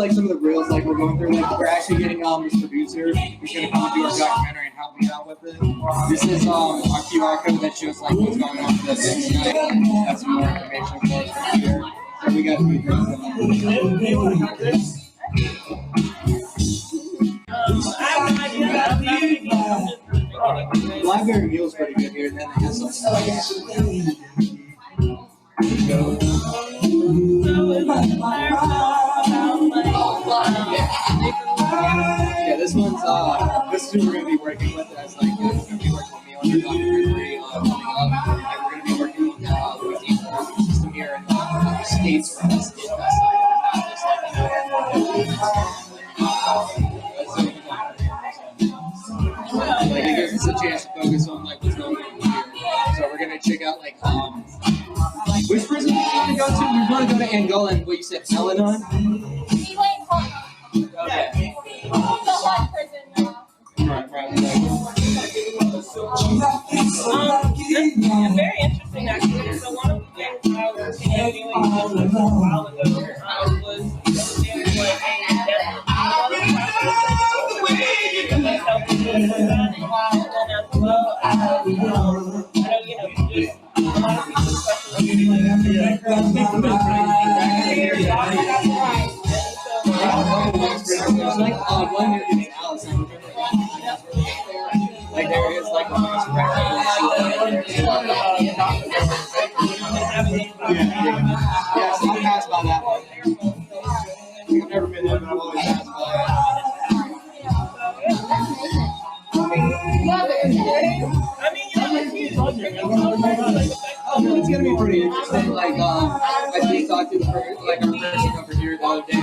like some of the reels like we're going through. Like we're actually getting this producer who's gonna come and do our documentary and help me out with it. This is our QR code that shows like what's going on for this tonight. That's some more information for us right here. So we got a few things. Library meal's pretty good here, and then it has some stuff. Yeah, this one's this is who we're gonna be working with as like gonna be working with me on the documentary coming up. Like we're gonna be working on the Louisiana system here and the states for this side and not just like it gives us a chance to focus on like what's going on here. So we're gonna check out like which prison do you want to go to? We want to go to Angola and what you said, Lebanon? We went home. Okay. The one prison. Right. It's very interesting actually. So one of the things I was interviewing a while ago was understanding like like there is like a yeah, so I passed by that one. I've never been there, but I've always passed by it's gonna be pretty interesting. Like, I just talked to our person over here the other day.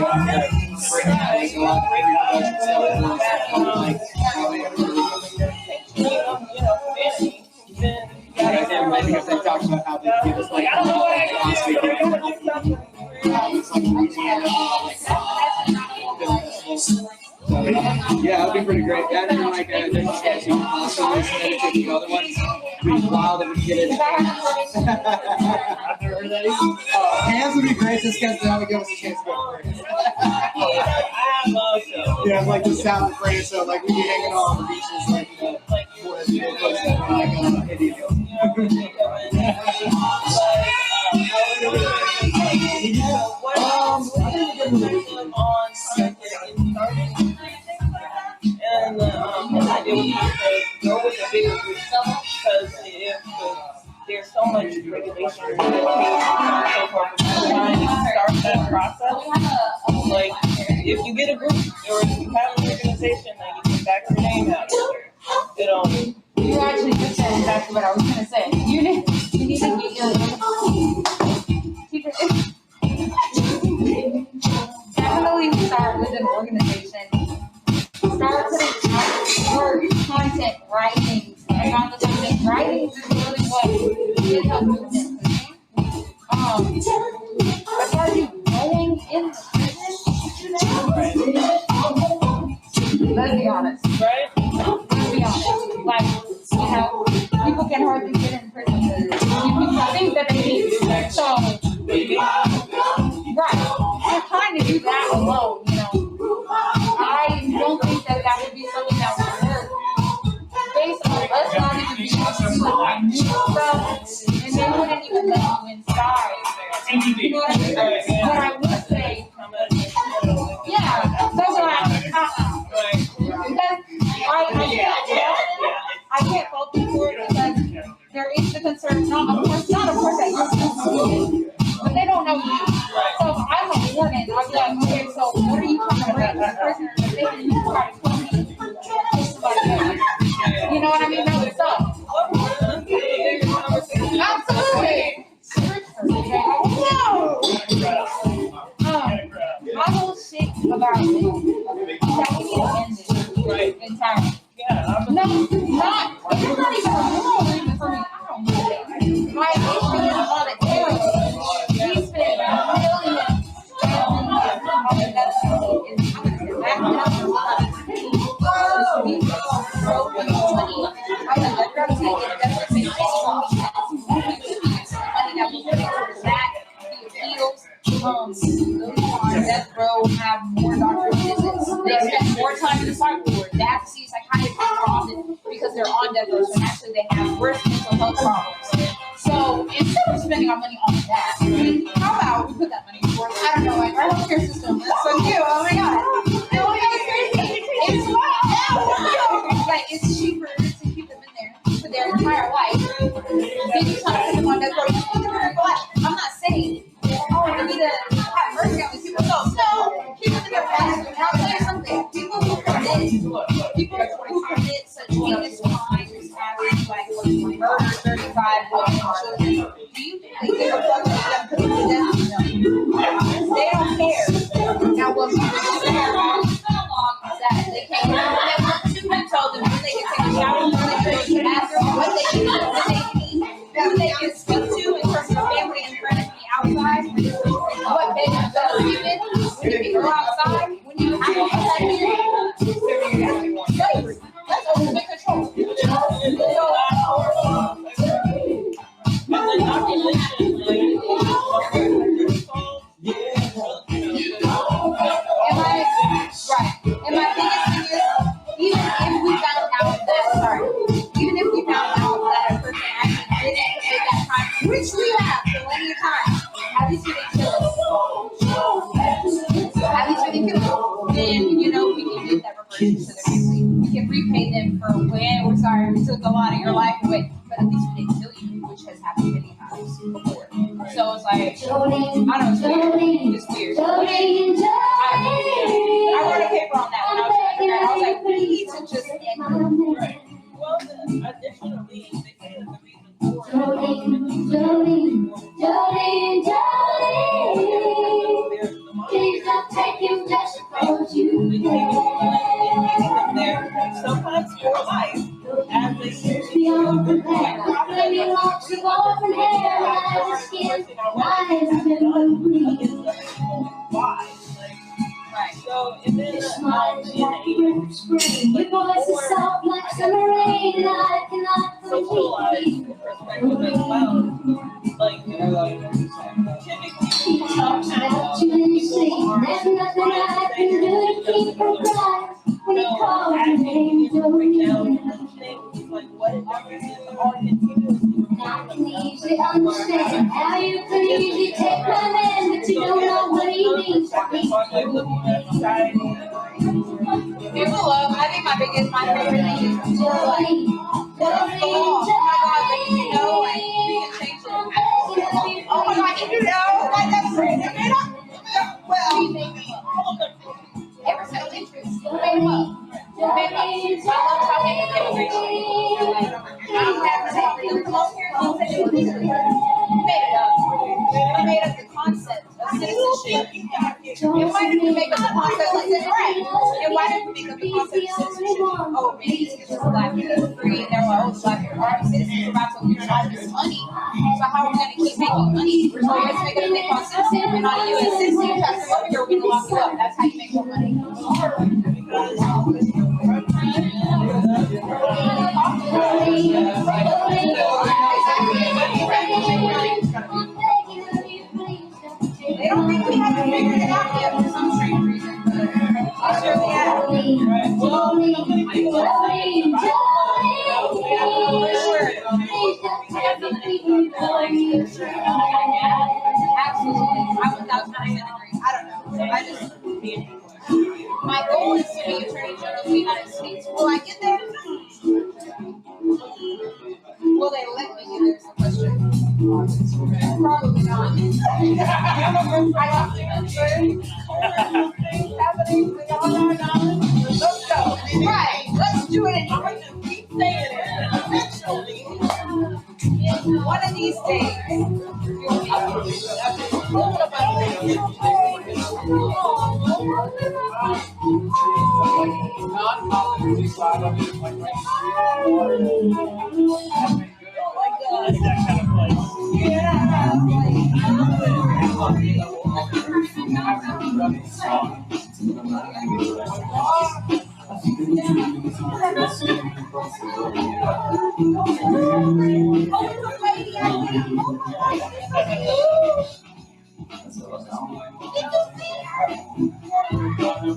Bringing out like a lot of pre-production stuff and like how they because they talked about how they give us like yeah, that'd be pretty great. That and like there's some also listening to the other ones. It'd be wild if we get it. Hands would be great just because that would give us a chance to go first. Yeah, like the sound of prayer, so like we'd be hanging out on the beaches like and his idea was to go with the bigger group because there's so much regulation and so forth trying to start that process. Like if you get a group or if you have an organization, like you can back your name out. You actually just said exactly what I was gonna say. You need to get your definitely start with an organization. Start putting more content writings. And on the content writings is really what is a movement. But are you going in the prison? Let's be honest. Right? Let's be honest. Like, people can hardly get in prison because people think that they need to. So, right. We're trying to do that alone, I don't think that would be something that would work based on us not even being able to do new stuff, and they wouldn't even let you inside. You know what I mean? But I would say, yeah, that's why I can't fault you for it because there is the concern, not of course that you're doing, but they don't know you. So if I'm a warden, I'll be like, okay, so what are you trying to bring to the prisoners? They can try to put me. You know what I mean? That would suck. Absolutely. My whole shit about it that we need to end this entirely. No, it's not even a moral reason for me. I don't know that. My issue is monetary. We spend millions death row have more more doctor's visits. They spend more time in the psych ward. They have to see psychiatrists more often because they're on death row. So actually, they have worse mental health problems. So instead of spending our money on that, how about we put that money towards, I don't know, like our healthcare system? That's so cute. Oh my god. Like it's cheaper to keep them in there for their entire life. Then you try to put them on death row. I'm not saying, oh, we need to have mercy on these people. No, keep them in their lives. And I'll tell you something. People who commit such heinous crimes as like murder 35 children, do you think they give a fuck about them putting to death? No. They don't care. Now, what people do care about is that they can't tell them when they can take a shower, when they can go to the bathroom, what they can eat, when they can eat, who they can speak to in terms of family and friends outside, what they can go even, when you can go outside, when you have to slavery. That's ultimate control. And my biggest thing is, even if we found out that a person actually didn't commit that crime, which we have plenty of times, at least when they kill us. Then, we can give that reparations to their family. We can repay them for we're sorry, we took a lot of your life away, but at least we didn't kill you, which has happened many times before. So it's like, I don't know, it's weird. I wrote a paper on that when I was undergrad. I was like, we need to just end it. Right. Well, additionally, they say that the reason for Please don't take him just because you sometimes for life, as they say, beyond the path. Maybe locks of open hair, eyes, skin, eyes, and breathe. why? Right. So, and then Smile is like winter spring. Your voice is soft like summer rain, and I cannot socialize completely. perspective as well. Like, typically, He talks about you in his sleep. There's nothing I can do to keep her quiet. When he calls her name, things like what it does are continuously. I can easily understand how you could easily take my man, but you don't know what he means to me. I think my favorite thing is just like, what's the law? Oh my God, like, we can change it. Oh my God, like that's great. Ever so interest, who made them up? I love talking immigration. Like, I don't have to say for them to come here. Don't say it. We made it up. We made up the concept of citizenship. And why did we make up the concept like this? Right. And why did we make up the concept of citizenship? Oh, maybe it's because black people are free and they're like, oh, black people are citizens. We're about to lose all this money. So how are we going to keep making money? So let's make it a thing called citizen. If you're not a U.S. citizen, you have to come over here. We're going to lock you up. That's how you make more money. They don't think we haven't figured it out yet for some strange reason, but I'm sure we have. Absolutely. I 1000% agree. I don't know. My goal is to be Attorney General of the United States. Will I get there? Will they let me get there is the question. Probably not. I got let's go. Right. Let's do it. And I'm going to keep saying it. Eventually, one of these days, you'll be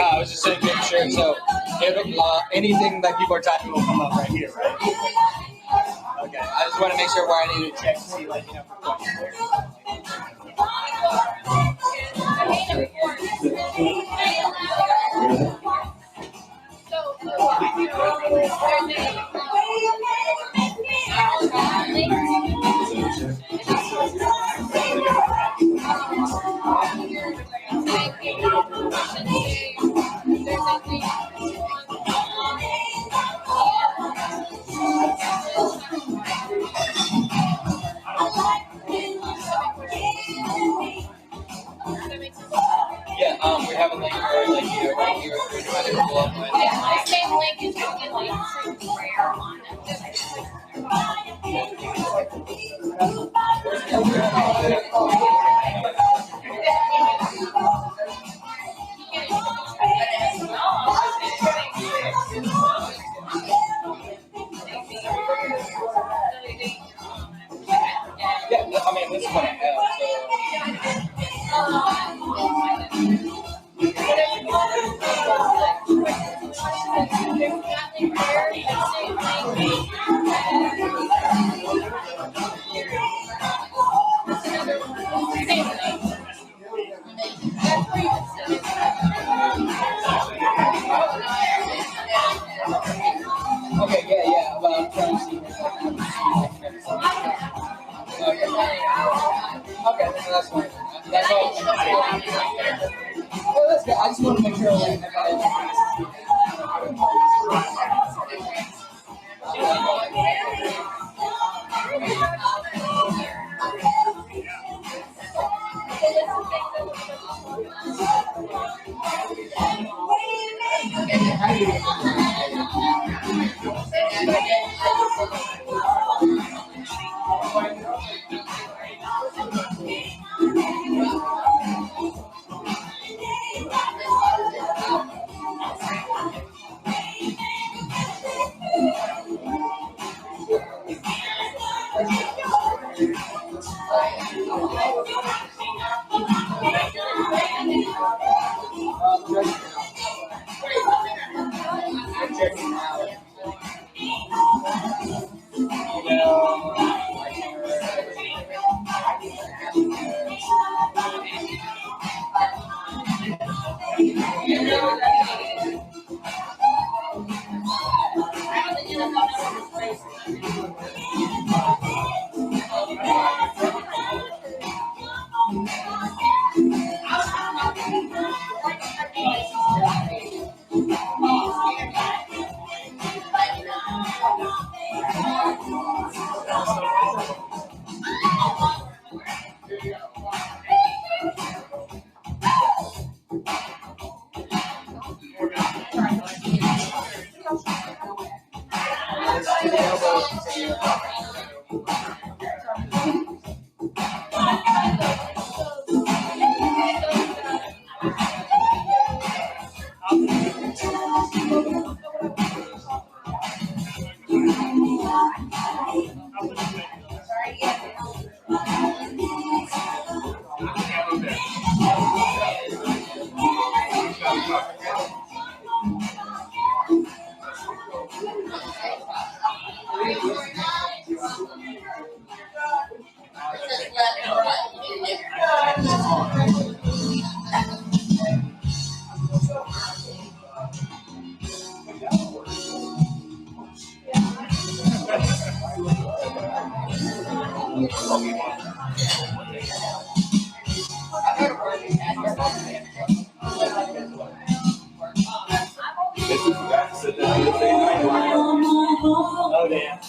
I was just saying, make sure. So, anything that people are typing will come up right here, right? Okay. I just want to make sure where I need to check to see, like, you know, for questions. Yeah, we have a link right here, right here. Same link is Okay, yeah, but I'm trying to see. Okay, that's fine. That's all. Oh, that's good. I just want to make sure like Oh, damn.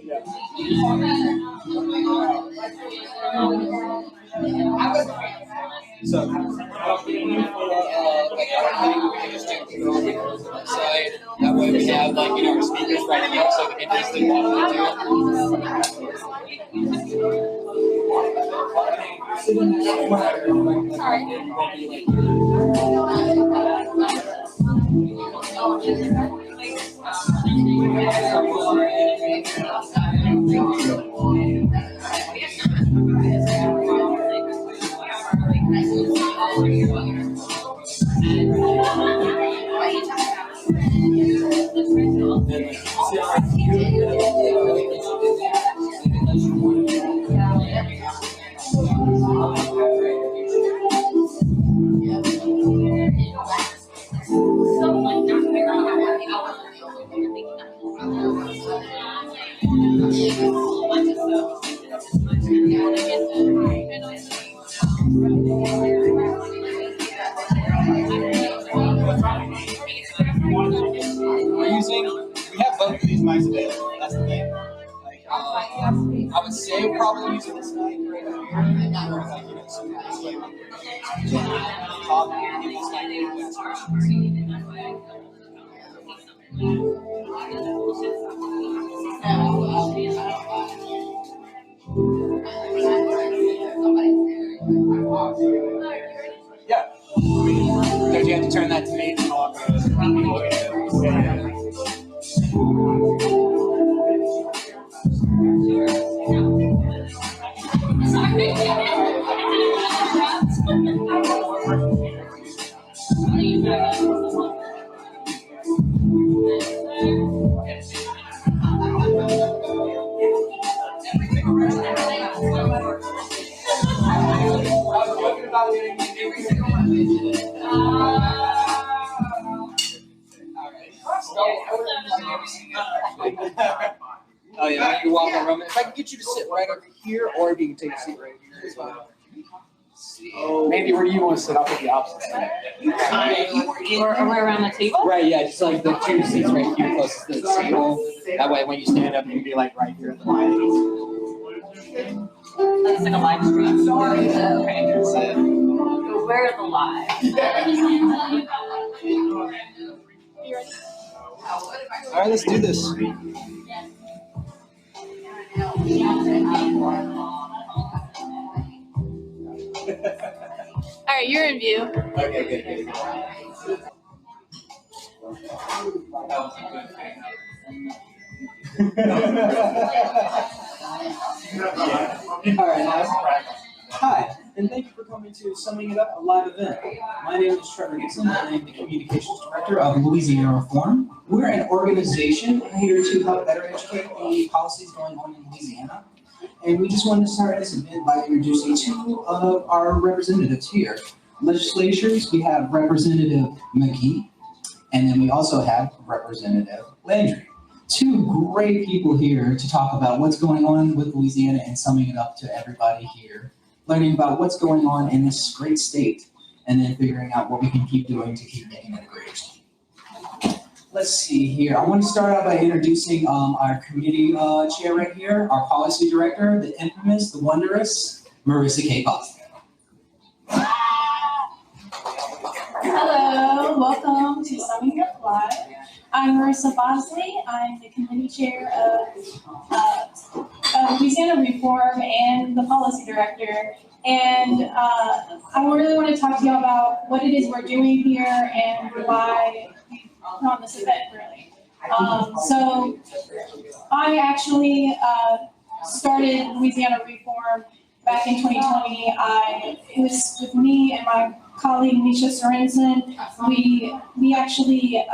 So, like, we can just do it on the side. That way we have, like, you know, our speakers right here, so we can just do one We're using, we have both of these mics available. That's the thing. Like, I would say probably using this mic right here. Or like, you know, so this way we can talk and give this mic yeah. Don't you have to turn that to me to talk? Oh yeah, you walk around. If I can get you to sit right over here, or if you can take a seat right here as well. Maybe where you want to sit, I'll put the opposite side. Or around the table? Right, yeah, just like the two seats right here closest to the table. That way when you stand up, you can be like right here at the line. That's like a live stream. Okay. Where are the live? All right, let's do this. All right, you're in view. Okay, good. All right, now. Hi, and thank you for coming to Summing It Up, a live event. My name is Trevor Nixon, and I am the Communications Director of Louisiana Reform. We're an organization here to help better educate the policies going on in Louisiana. And we just wanted to start this event by introducing two of our representatives here. Legislatures, we have Representative Magee, and then we also have Representative Landry. Two great people here to talk about what's going on with Louisiana and summing it up to everybody here, learning about what's going on in this great state, and then figuring out what we can keep doing to keep making it a great state. Let's see here. I want to start out by introducing our committee chair right here, our policy director, the infamous, the wondrous, Marissa K. Bosley. Hello, welcome to Summing Up Live. I'm Marissa Bosley. I'm the committee chair of Louisiana Reform and the policy director. And I really want to talk to you about what it is we're doing here and why we put on this event, really. So I actually started Louisiana Reform back in 2020. It was with me and my colleague Misha Sorensen. We actually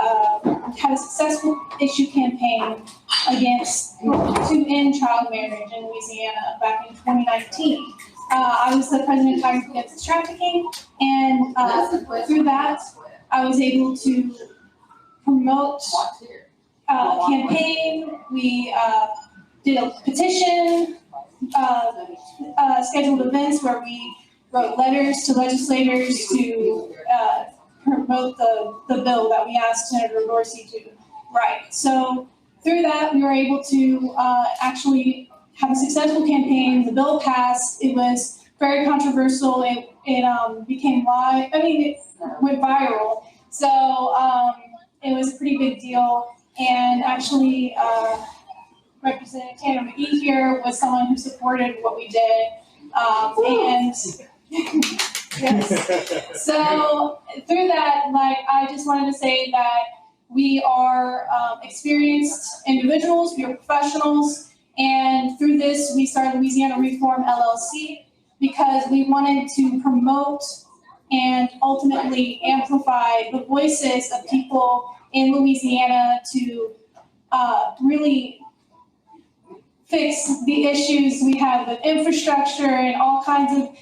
had a successful issue campaign to end child marriage in Louisiana back in 2019. I was the president of Tigers Against Trafficking, and through that, I was able to promote campaign. We did a petition, scheduled events where we wrote letters to legislators to promote the bill that we asked Senator Dorsey to write. So through that, we were able to actually have a successful campaign. The bill passed. It was very controversial. It became live. I mean, it went viral. So it was a pretty big deal. And actually, Representative Tanner Magee here was someone who supported what we did. And yes. So through that, like, I just wanted to say that we are experienced individuals, we are professionals, and through this, we started Louisiana Reform LLC because we wanted to promote and ultimately amplify the voices of people in Louisiana to really fix the issues we have with infrastructure and all kinds of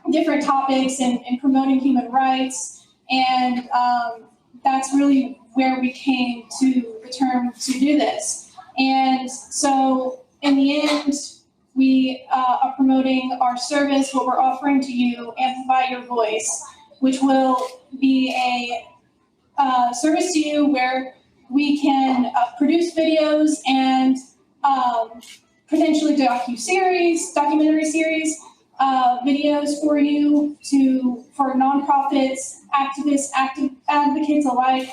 different topics and promoting human rights. And that's really where we came to the term to do this. And so in the end, we are promoting our service, what we're offering to you, Amplify Your Voice, which will be a service to you where we can produce videos and potentially documentary series, videos for you for nonprofits, activists, advocates alike,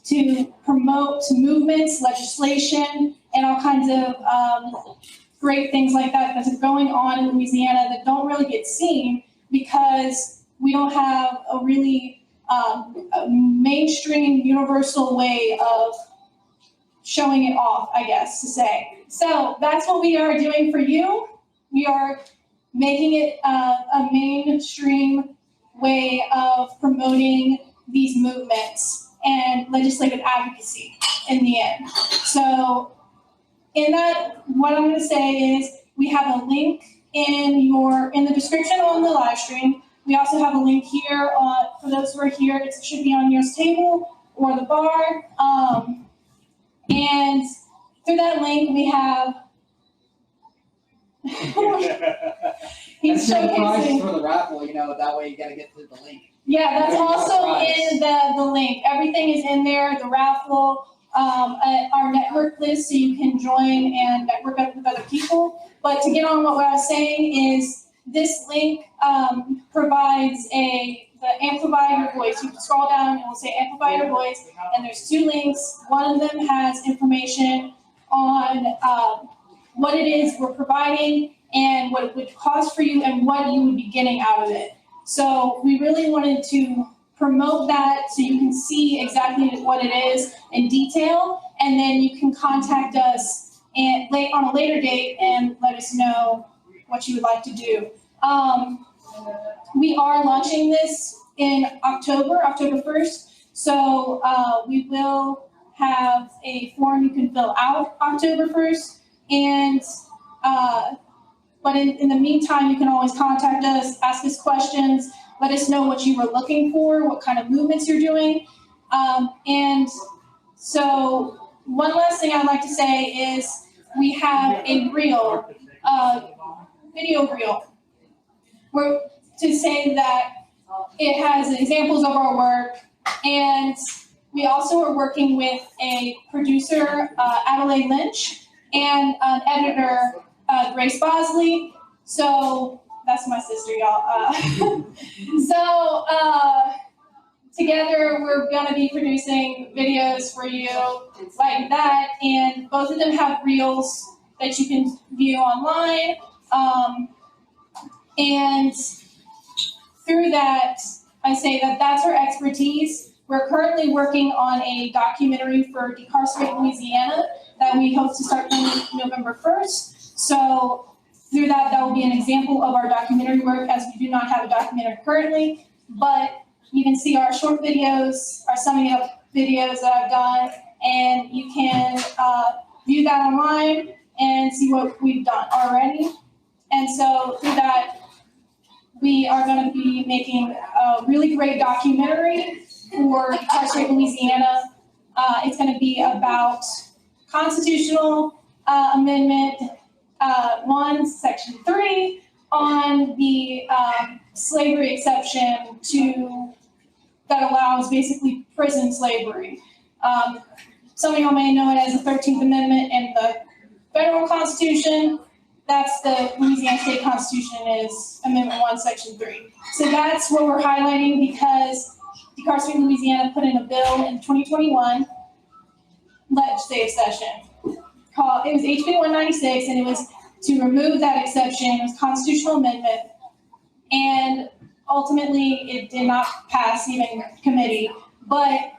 to promote movements, legislation, and all kinds of great things like that that's going on in Louisiana that don't really get seen because we don't have a really a mainstream, universal way of showing it off, I guess, to say. So that's what we are doing for you. We are making it a mainstream way of promoting these movements and legislative advocacy in the end. So in that, what I'm going to say is we have a link in the description on the live stream. We also have a link here for those who are here. It should be on your table or the bar. And through that link, we have he's showcasing showcasing for the raffle, that way you gotta get to the link. Yeah, that's also in the link. Everything is in there, the raffle, our network list, so you can join and network up with other people. But to get on what I was saying is this link provides the Amplify Your Voice. You can scroll down and it will say Amplify Your Voice, and there's 2 links. One of them has information on what it is we're providing and what it would cost for you and what you would be getting out of it. So we really wanted to promote that so you can see exactly what it is in detail, and then you can contact us on a later date and let us know what you would like to do. We are launching this in October 1st, so we will have a form you can fill out October 1st, and but in the meantime, you can always contact us, ask us questions, let us know what you were looking for, what kind of movements you're doing. And so one last thing I'd like to say is we have a reel, video reel, where to say that it has examples of our work. And we also are working with a producer, Adelaide Lynch, and an editor, Grace Bosley. So that's my sister, y'all. So together we're gonna be producing videos for you like that, and both of them have reels that you can view online. And through that, I say that that's our expertise. We're currently working on a documentary for Decarcerate Louisiana that we hope to start filming November 1st. So through that, that will be an example of our documentary work, as we do not have a documentary currently. But you can see our short videos, our summing up videos that I've done, and you can view that online and see what we've done already. And so through that, we are going to be making a really great documentary for Decarcerate Louisiana. It's going to be about constitutional amendment 1, section 3, on the slavery exception that allows basically prison slavery. some of y'all may know it as the 13th Amendment in the federal Constitution. That's the Louisiana State Constitution is Amendment 1, Section 3. So that's what we're highlighting because Decarcerating Louisiana put in a bill in 2021 legislative session called, it was HB 196, and it was to remove that exception. It was a constitutional amendment. And ultimately, it did not pass even committee. But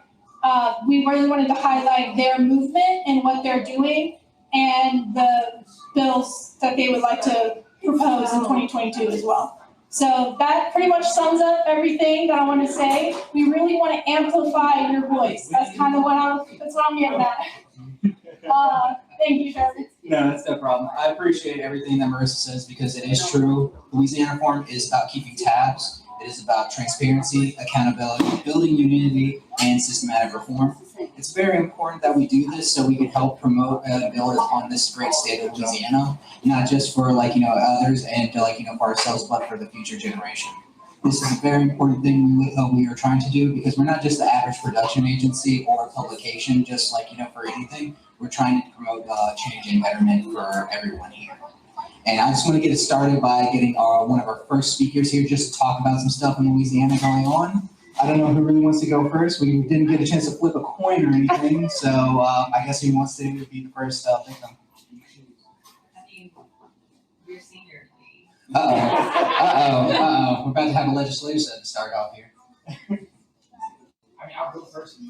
we really wanted to highlight their movement and what they're doing and the bills that they would like to propose in 2022 as well. So that pretty much sums up everything that I want to say. We really want to amplify your voice. That's kind of what I'm getting at. Thank you, Trevor. No, that's no problem. I appreciate everything that Marissa says because it is true. Louisiana Reform is about keeping tabs. It is about transparency, accountability, building unity, and systematic reform. It's very important that we do this so we can help promote and build on this great state of Louisiana, not just for others and for ourselves, but for the future generation. This is a very important thing we are trying to do because we're not just the average production agency or publication, just for anything. We're trying to promote change and betterment for everyone here. And I just want to get it started by getting one of our first speakers here just to talk about some stuff in Louisiana going on. I don't know who really wants to go first. We didn't get a chance to flip a coin or anything, so I guess who wants to be the first victim? We're senior. Uh-oh. We're about to have a legislative set to start off here. I'll go first.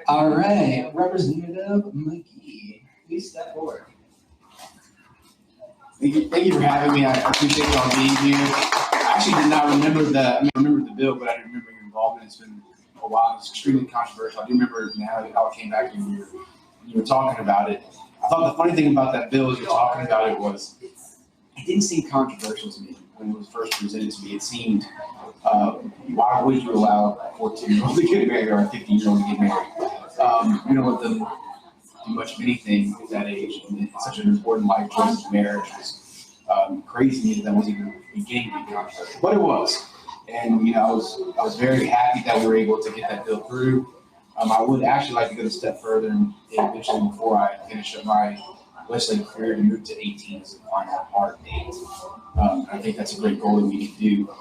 All right, Representative Magee, please step forward. Thank you for having me. I appreciate y'all being here. I actually did not remember I remember the bill, but I didn't remember your involvement. It's been a while. It's extremely controversial. I do remember now how it came back and you were talking about it. I thought the funny thing about that bill as you're talking about it was it didn't seem controversial to me when it was first presented to me. It seemed, why would you allow a 14-year-old to get married or a 15-year-old to get married? You don't let them do much of anything at that age. And it's such an important life choice of marriage. It's crazy to me that was even beginning to be controversial, but it was. And I was very happy that we were able to get that bill through. I would actually like to go a step further and eventually, before I finish up my legislative career, to move to 18 as the final part date. I think that's a great goal that we can do.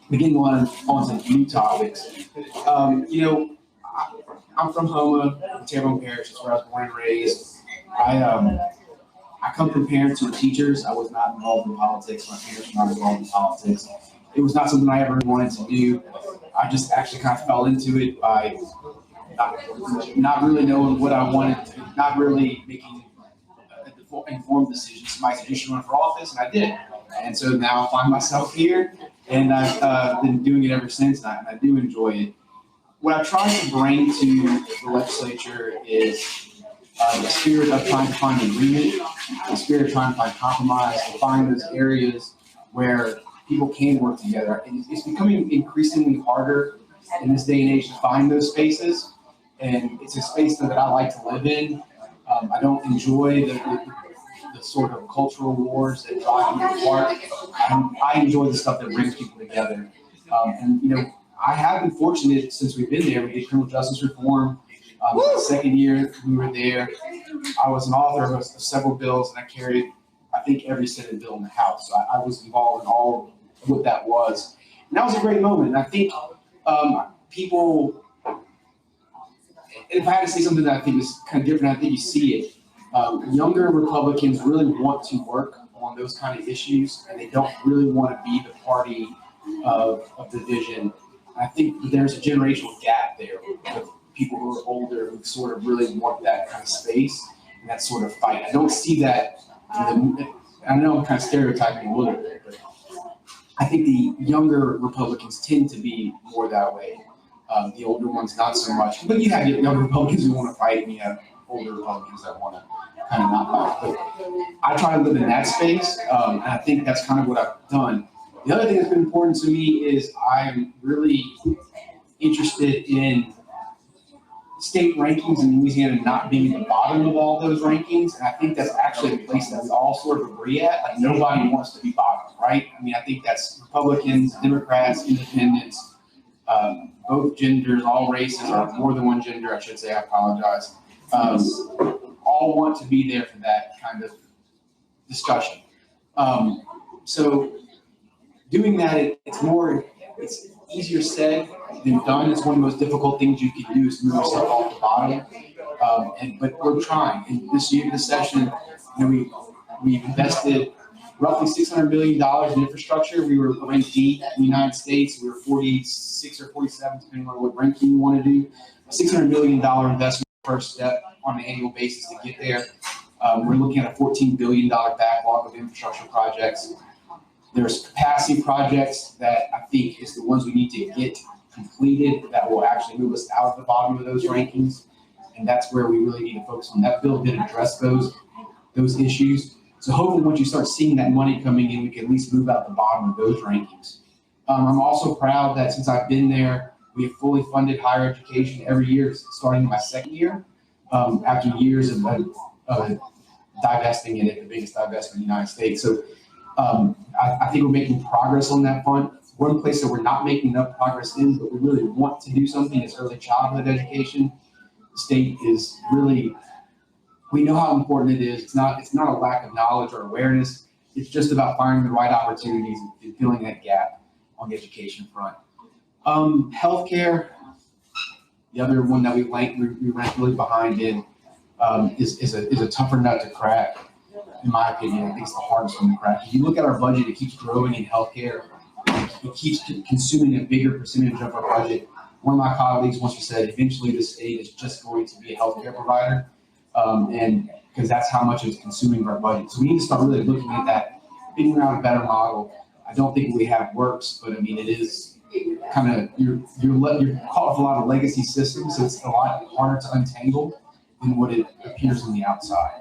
Beginning on some new topics. I'm from Houma, Terrebonne Parish. That's where I was born and raised. I come from parents who were teachers. I was not involved in politics. My parents were not involved in politics. It was not something I ever wanted to do. I just actually kind of fell into it by not really knowing what I wanted to, not really making informed decisions. Somebody said you should run for office, and I did. And so now I find myself here, and I've been doing it ever since, and I do enjoy it. What I try to bring to the legislature is the spirit of trying to find agreement, the spirit of trying to find compromise, to find those areas where people can work together. And it's becoming increasingly harder in this day and age to find those spaces, and it's a space that I like to live in. I don't enjoy the sort of cultural wars that drive me apart. I enjoy the stuff that brings people together. I have been fortunate since we've been there. We did criminal justice reform. The second year we were there, I was an author of several bills, and I carried, I think, every Senate bill in the House. So I was involved in all of what that was. And that was a great moment. And I think people, if I had to say something that I think is kind of different, I think you see it. Younger Republicans really want to work on those kind of issues, and they don't really want to be the party of division. I think there's a generational gap there with people who are older who sort of really want that kind of space and that sort of fight. I don't see that. I know I'm kind of stereotyping a little bit, but I think the younger Republicans tend to be more that way. The older ones, not so much. But you have younger Republicans who want to fight, and you have older Republicans that want to kind of not fight. But I try to live in that space, and I think that's kind of what I've done. The other thing that's been important to me is I'm really interested in state rankings in Louisiana not being at the bottom of all those rankings. And I think that's actually a place that we all sort of agree at. Like, nobody wants to be bottom, right? I mean, I think that's Republicans, Democrats, Independents. both genders, all races, or more than one gender, I should say, I apologize, all want to be there for that kind of discussion. So doing that, it's easier said than done. It's one of the most difficult things you can do is move yourself off the bottom. But we're trying. And this session, we've invested roughly $600 million in infrastructure. We were ranked D in the United States. We were 46 or 47, depending on what ranking you want to do. A $600 million investment, first step on an annual basis to get there. We're looking at a $14 billion backlog of infrastructure projects. There's capacity projects that I think is the ones we need to get completed that will actually move us out of the bottom of those rankings. And that's where we really need to focus on. That bill did address those issues. So hopefully once you start seeing that money coming in, we can at least move out the bottom of those rankings. I'm also proud that since I've been there, we have fully funded higher education every year, starting my second year, after years of divesting in it, the biggest divestment in the United States. So I think we're making progress on that front. One place that we're not making enough progress in, but we really want to do something, is early childhood education. The state is really, we know how important it is. It's not a lack of knowledge or awareness. It's just about finding the right opportunities and filling that gap on the education front. Healthcare, the other one that we rank really behind in, is a tougher nut to crack. In my opinion, I think it's the hardest one to crack. If you look at our budget, it keeps growing in healthcare. It keeps consuming a bigger percentage of our budget. One of my colleagues once said, eventually the state is just going to be a healthcare provider, and because that's how much it's consuming our budget. So we need to start really looking at that, figuring out a better model. I don't think we have works, but I mean, it is kind of, you're caught with a lot of legacy systems, so it's a lot harder to untangle than what it appears on the outside.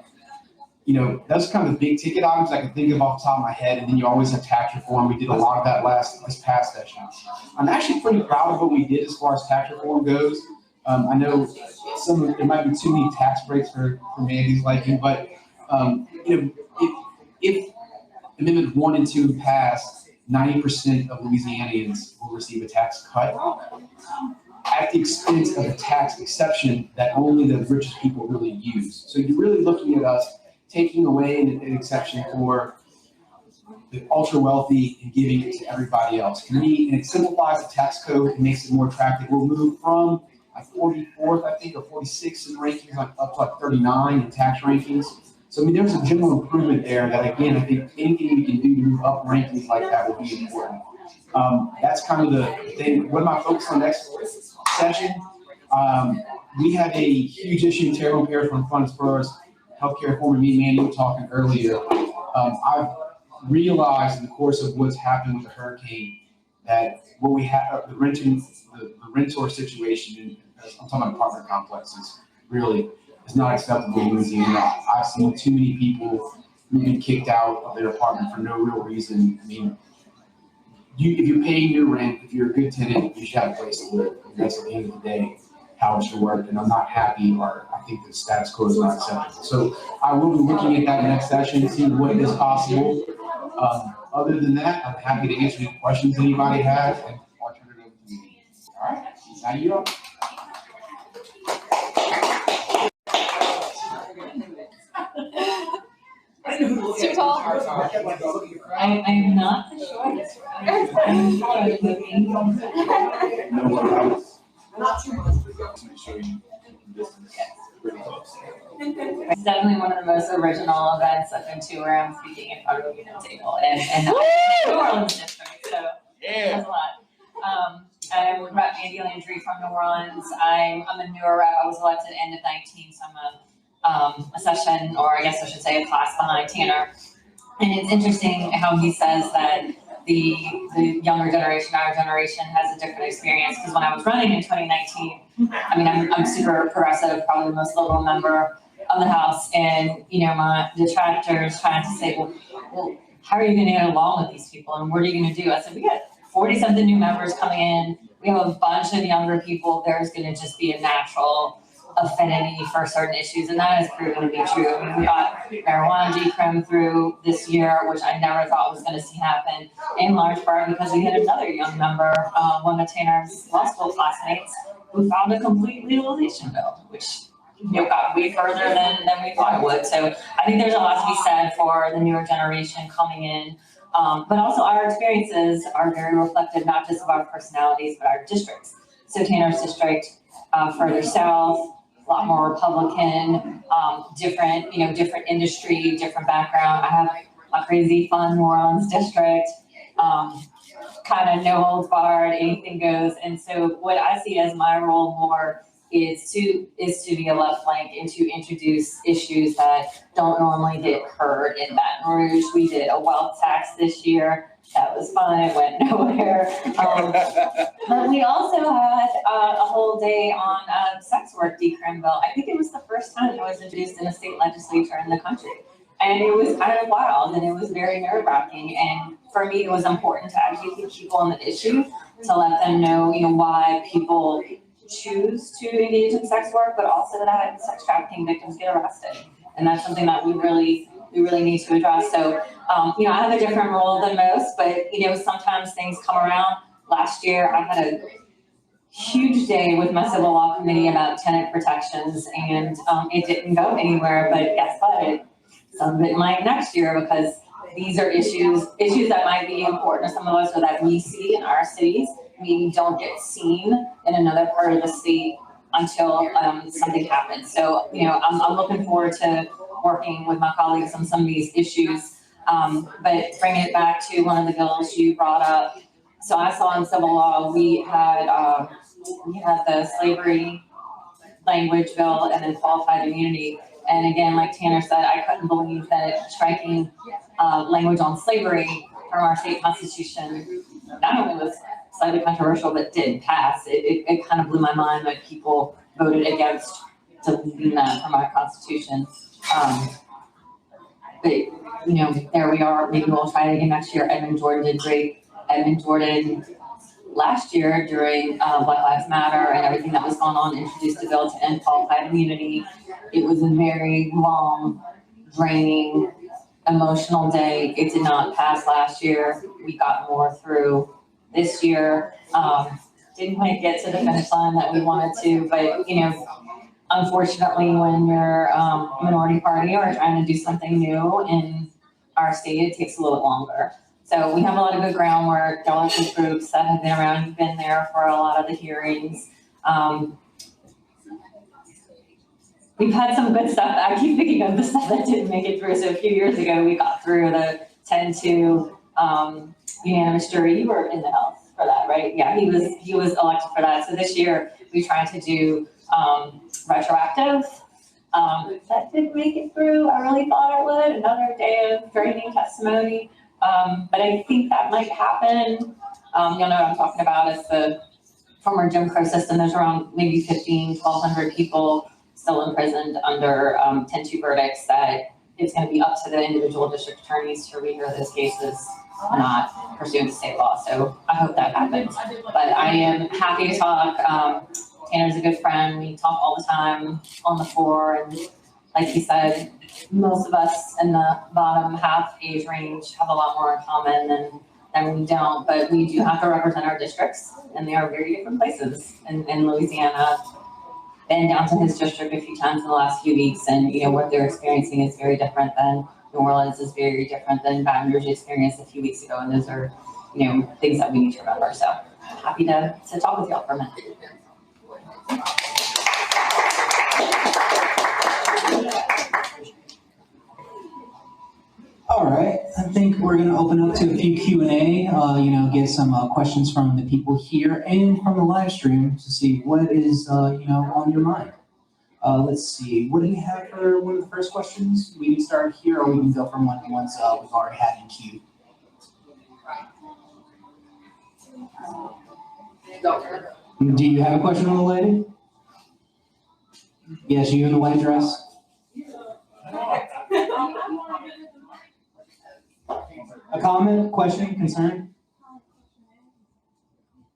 Those kind of big ticket items I can think of off the top of my head, and then you always have tax reform. We did a lot of that this past session. I'm actually pretty proud of what we did as far as tax reform goes. I know there might be too many tax breaks for Mandie's liking, but if Amendment 1 and 2 pass, 90% of Louisianians will receive a tax cut at the expense of a tax exception that only the richest people really use. So you're really looking at us taking away an exception for the ultra wealthy and giving it to everybody else. To me, and it simplifies the tax code and makes it more attractive. We'll move from 44th, I think, or 46th in rankings, up to 39 in tax rankings. So I mean, there's a general improvement there that, again, I think anything we can do to move up rankings like that will be important. That's kind of the thing. What am I focused on next session? We have a huge issue in Terrebonne Parish when it comes as far as healthcare reform, and me and Mandy were talking earlier. I've realized in the course of what's happened with the hurricane that what we have, the rentor situation, I'm talking about apartment complexes, really is not acceptable in Louisiana. I've seen too many people who've been kicked out of their apartment for no real reason. I mean, if you're paying your rent, if you're a good tenant, you should have a place to live. And that's at the end of the day how it should work, and I'm not happy, or I think the status quo is not acceptable. So I will be looking at that next session, see what is possible. Other than that, I'm happy to answer any questions anybody has, and I'll turn it over to you. All right, now you up. Too tall. I am not the shortest. I'm taller than me. It's definitely one of the most original events I've been to where I'm speaking in front of a unit table, and New Orleans district, so that's a lot. I'm Rep. Mandie Landry from New Orleans. I'm a newer rep. I was elected end of 19, so I'm a session, or I guess I should say a class behind Tanner. And it's interesting how he says that the younger generation, our generation, has a different experience. Because when I was running in 2019, I mean, I'm super progressive, probably the most liberal member of the House, and my detractors trying to say, well, how are you going to get along with these people, and what are you going to do? I said, we got 40-something new members coming in. We have a bunch of younger people. There's going to just be a natural affinity for certain issues, and that has proven to be true. I mean, we got marijuana decrim through this year, which I never thought was going to see happen, in large part because we had another young member, one of Tanner's law school classmates, who found a complete legalization bill, which got way further than we thought it would. So I think there's a lot to be said for the newer generation coming in, but also our experiences are very reflective not just of our personalities, but our districts. So Tanner's district, further south, a lot more Republican, different industry, different background. I have a crazy fun New Orleans district, kind of no holds barred, anything goes. And so what I see as my role more is to be a left flank and to introduce issues that don't normally get heard in Baton Rouge. We did a wealth tax this year. That was fun. It went nowhere. But we also had a whole day on sex work decrim bill. I think it was the first time it was introduced in a state legislature in the country. And it was kind of wild and it was very nerve-wracking. And for me, it was important to educate people on the issue, to let them know, why people choose to engage in sex work, but also that sex trafficking victims get arrested. And that's something that we really need to address. So, I have a different role than most, but, sometimes things come around. Last year, I had a huge day with my civil law committee about tenant protections, and it didn't go anywhere, but guess what? Some of it might next year, because these are issues that might be important to some of us, or that we see in our cities, maybe don't get seen in another part of the state until something happens. So, I'm looking forward to working with my colleagues on some of these issues. But bringing it back to one of the bills you brought up. So I saw in civil law, we had the slavery language bill and then qualified immunity. And again, like Tanner said, I couldn't believe that striking language on slavery from our state constitution not only was slightly controversial, but did pass. It kind of blew my mind that people voted against deleting that from our constitution. But there we are. Maybe we'll try it again next year. Edmund Jordan did great. Edmund Jordan last year during Black Lives Matter and everything that was going on introduced a bill to end qualified immunity. It was a very long, draining, emotional day. It did not pass last year. We got more through this year. Didn't quite get to the finish line that we wanted to, but unfortunately, when you're a minority party or trying to do something new in our state, it takes a little longer. So we have a lot of good groundwork, delegate groups that have been around, who've been there for a lot of the hearings. We've had some good stuff. I keep thinking of the stuff that didn't make it through. So a few years ago, we got through the 10-2 unanimous jury. You were in the House for that, right? Yeah, he was elected for that. So this year, we tried to do retroactive. That didn't make it through. I really thought it would. Another day of draining testimony. But I think that might happen. You'll know what I'm talking about. It's the former Jim Crow system. There's around maybe 1,200 people still imprisoned under 10-2 verdicts, that it's going to be up to the individual district attorneys to rehear those cases, not pursuant to state law. So I hope that happens. But I am happy to talk. Tanner's a good friend. We talk all the time on the floor. And like he said, most of us in the bottom half age range have a lot more in common than we don't. But we do have to represent our districts, and they are very different places in Louisiana. Been down to his district a few times in the last few weeks, and what they're experiencing is very different than New Orleans, is very different than Baton Rouge experienced a few weeks ago, and those are things that we need to remember. So happy to talk with y'all for a minute. All right, I think we're going to open up to a few Q&A, get some questions from the people here and from the live stream to see what is, on your mind. Let's see, what do you have for one of the first questions? We can start here, or we can go from one of the ones we've already had in queue. Do you have a question on the lady? Yes, you in the white dress? A comment, question, concern?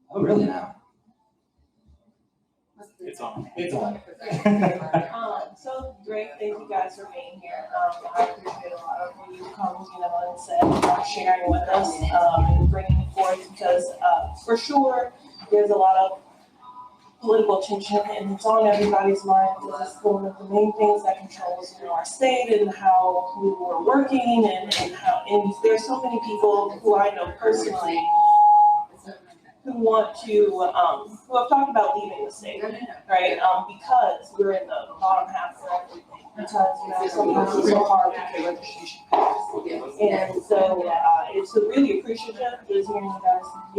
Oh, really now? It's on. It's on. So great, thank you guys for being here. I appreciate a lot of you come, and said, sharing with us, and bringing it forth because, for sure, there's a lot of political tension and it's on everybody's mind because it's one of the main things that controls, our state and how we were working and there's so many people who I know personally who want to, who have talked about leaving the state, right? Because we're in the bottom half for everything. Because, sometimes it's so hard to get registration passed. And so, it's really appreciative is hearing you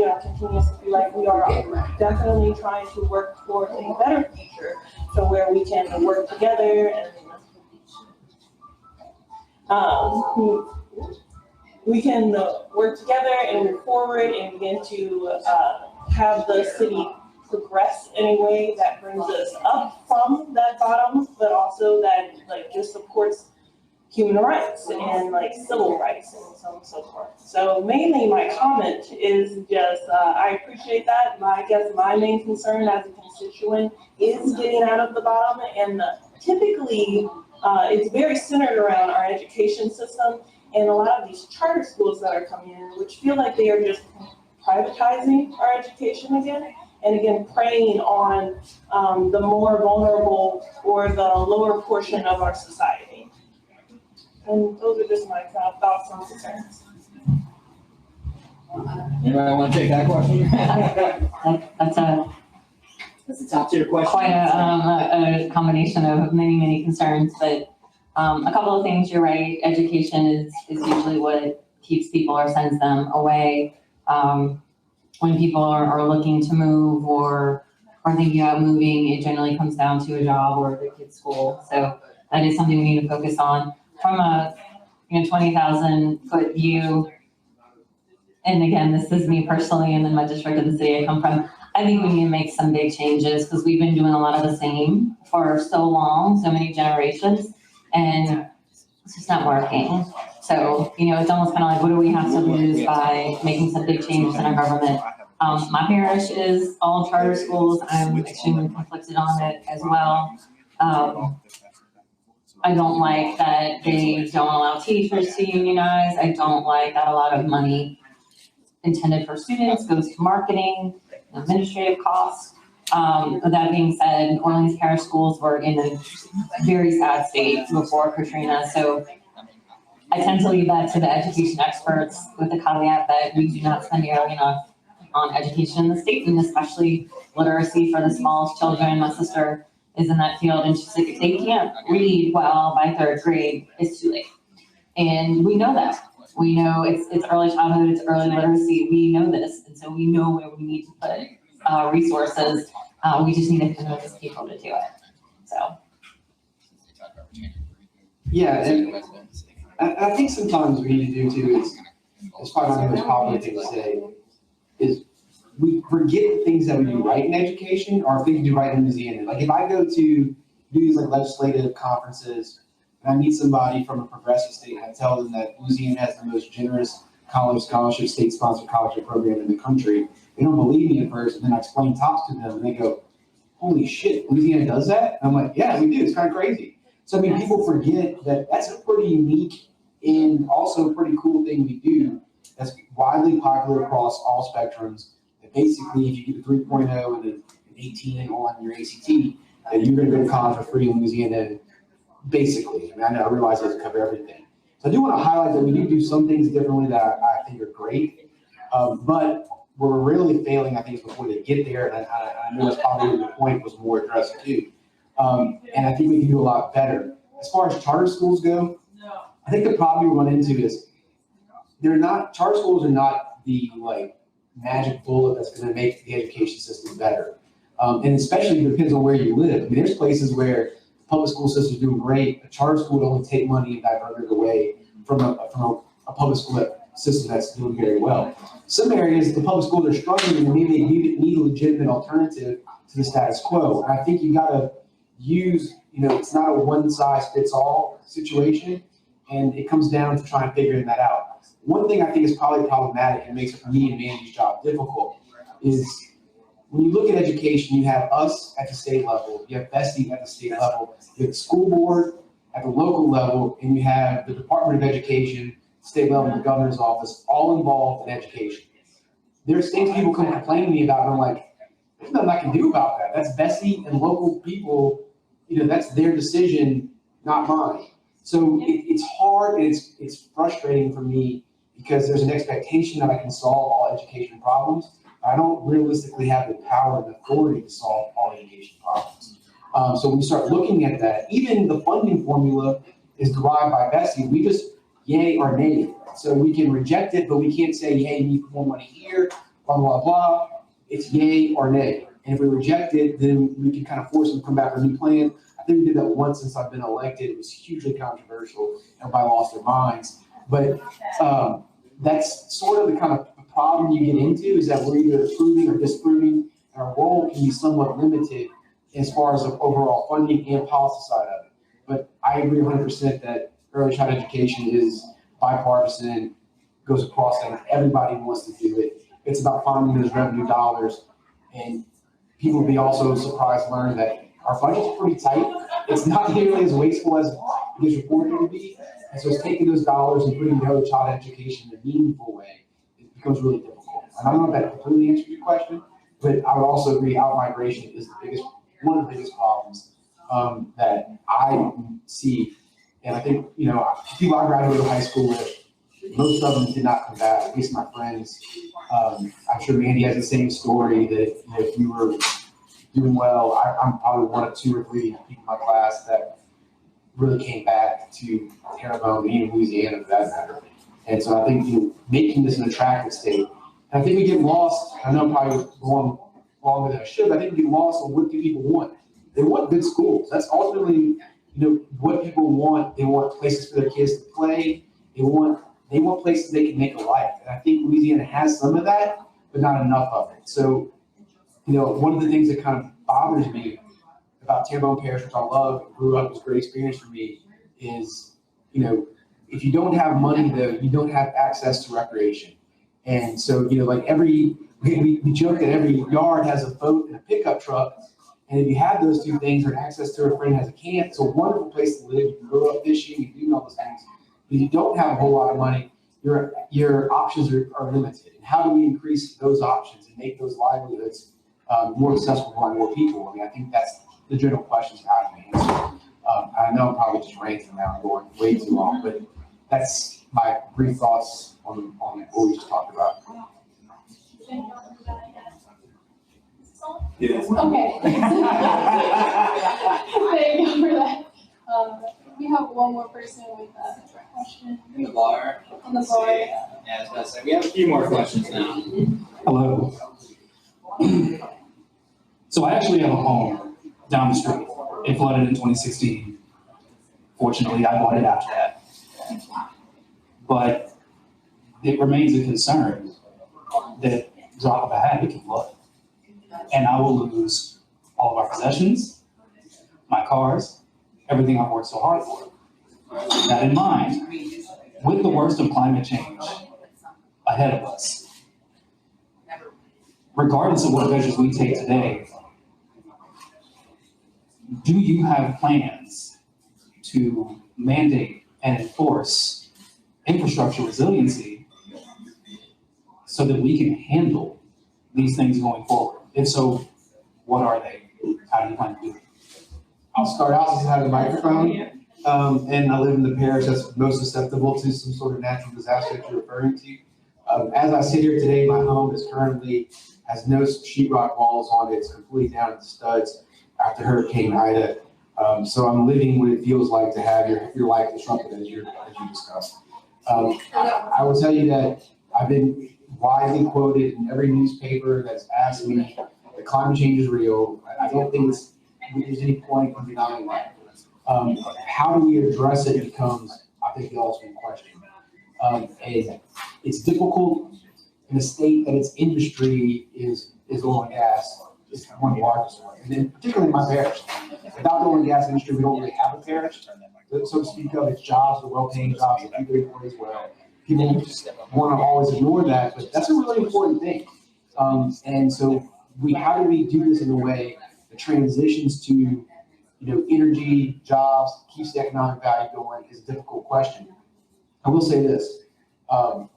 guys, continuously be like, we are definitely trying to work towards a better future. So where we can work together and, we can work together and move forward and begin to have the city progress in a way that brings us up from that bottom, but also that just supports human rights and civil rights and so on and so forth. So mainly my comment is just I appreciate that. I guess my main concern as a constituent is getting out of the bottom, and typically it's very centered around our education system. And a lot of these charter schools that are coming in, which feel like they are just privatizing our education again, and again, preying on the more vulnerable or the lower portion of our society. And those are just my thoughts on concerns. Anybody want to take that question? That's a Top tier question. quite a combination of many, many concerns, but a couple of things. You're right. Education is usually what keeps people or sends them away. When people are looking to move or thinking about moving, it generally comes down to a job or the kid's school. So that is something we need to focus on. From a 20,000 foot view, and again, this is me personally and in my district of the city I come from, I think we need to make some big changes because we've been doing a lot of the same for so long, so many generations, and it's just not working. So, it's almost kind of like, what do we have to lose by making some big changes in our government? My parish is all charter schools. I'm extremely conflicted on it as well. I don't like that they don't allow teachers to unionize. I don't like that a lot of money intended for students goes to marketing, administrative costs. That being said, Orleans Parish schools were in a very sad state before Katrina. So I tend to leave that to the education experts with the caveat that we do not spend nearly enough on education in the state, and especially literacy for the smallest children. My sister is in that field, and she's like, if they can't read well by third grade, it's too late. And we know that. We know it's early childhood, it's early literacy. We know this, and so we know where we need to put resources. We just need to convince people to do it. So. Yeah, and I think sometimes what we need to do too is, it's probably not the most popular thing to say, is we forget the things that we do right in education or things we do right in Louisiana. Like if I go to do these legislative conferences and I meet somebody from a progressive state and I tell them that Louisiana has the most generous college scholarship, state-sponsored scholarship program in the country, they don't believe me at first, and then I explain TOPS to them and they go, holy shit, Louisiana does that? And I'm like, yeah, we do, it's kind of crazy. So I mean, people forget that that's a pretty unique and also pretty cool thing we do that's widely popular across all spectrums. That basically, if you get a 3.0 and an 18 on your ACT, that you're going to go to college for free in Louisiana, basically. I mean, I realize it doesn't cover everything. So I do want to highlight that we do some things differently that I think are great, but we're really failing, I think, before they get there. And I know that's probably the point was more addressed too. And I think we can do a lot better. As far as charter schools go, I think the problem we run into is charter schools are not the magic bullet that's going to make the education system better. And especially it depends on where you live. I mean, there's places where the public school system is doing great. A charter school would only take money and divert it away from a public school system that's doing very well. Some areas, the public schools are struggling and maybe they need a legitimate alternative to the status quo. And I think you got to use, it's not a one-size-fits-all situation, and it comes down to trying to figure that out. One thing I think is probably problematic and makes it for me and Mandie's job difficult is when you look at education, you have us at the state level, you have Bessie at the state level, you have the school board at the local level, and you have the Department of Education, state level, and the governor's office, all involved in education. There's things people come complain to me about, and I'm like, there's nothing I can do about that. That's Bessie and local people, that's their decision, not mine. So it's hard and it's frustrating for me because there's an expectation that I can solve all education problems. I don't realistically have the power and authority to solve all education problems. So when we start looking at that, even the funding formula is derived by Bessie. We just yay or nay. So we can reject it, but we can't say, hey, you need more money here, blah, blah, blah. It's yay or nay. And if we reject it, then we can kind of force them to come back with a new plan. I think we did that once since I've been elected. It was hugely controversial. Everybody lost their minds. But that's sort of the kind of problem you get into, is that we're either approving or disapproving, and our role can be somewhat limited as far as the overall funding and policy side of it. But I agree 100% that early childhood education is bipartisan, goes across things. Everybody wants to do it. It's about finding those revenue dollars. And people will be also surprised to learn that our budget's pretty tight. It's not nearly as wasteful as it is reported to be. And so it's taking those dollars and putting the early childhood education in a meaningful way. It becomes really difficult. And I don't know if that completely answers your question, but I would also agree out-migration is one of the biggest problems that I see. And I think, people I graduated high school with, most of them did not come back, at least my friends. I'm sure Mandie has the same story, that if you were doing well, I'm probably one of 2 or 3 people in my class that really came back to Terrebonne and even Louisiana for that matter. And so I think making this an attractive state. And I think we get lost. I know I'm probably going longer than I should, but I think we get lost on what do people want. They want good schools. That's ultimately what people want. They want places for their kids to play. They want places they can make a life. And I think Louisiana has some of that, but not enough of it. So, one of the things that kind of bothers me about Terrebonne Parish, which I love and grew up, was a great experience for me, is, if you don't have money, though, you don't have access to recreation. And so, we joke that every yard has a boat and a pickup truck. And if you have those 2 things, or access to a friend has a camp, it's a wonderful place to live. You can grow up fishing, you can do all those things. If you don't have a whole lot of money, your options are limited. And how do we increase those options and make those livelihoods more accessible by more people? I think that's the general questions that have to be answered. I know I'm probably just ranting now and going way too long, but that's my brief thoughts on what we just talked about. Okay. Thank you for that. We have one more person with a question. In the bar. On the bar. Yeah, I was about to say, we have a few more questions now. Hello. So I actually have a home down the street. It flooded in 2016. Fortunately, I bought it after that. But it remains a concern that drop of a hat, it can flood. And I will lose all of our possessions, my cars, everything I've worked so hard for. That in mind, with the worst of climate change ahead of us, regardless of what measures we take today, do you have plans to mandate and enforce infrastructure resiliency so that we can handle these things going forward? If so, what are they? How do you plan to do it? I'll start out since I have the microphone. And I live in the parish that's most susceptible to some sort of natural disaster that you're referring to. As I sit here today, my home has no sheetrock walls on it. It's completely down at the studs after Hurricane Ida. So I'm living what it feels like to have your life disrupted as you discussed. I will tell you that I've been widely quoted in every newspaper that's asked me that climate change is real. I don't think there's any point in denying that. How do we address it becomes, I think, the ultimate question. And it's difficult in a state that its industry is oil and gas. It's one of the largest ones. And then particularly in my parish. Without the oil and gas industry, we don't really have a parish. So to speak of, its jobs are well-paying jobs that keep their employees well. People want to always ignore that, but that's a really important thing. And so how do we do this in a way that transitions to, energy, jobs, keeps the economic value going is a difficult question. I will say this. Coastal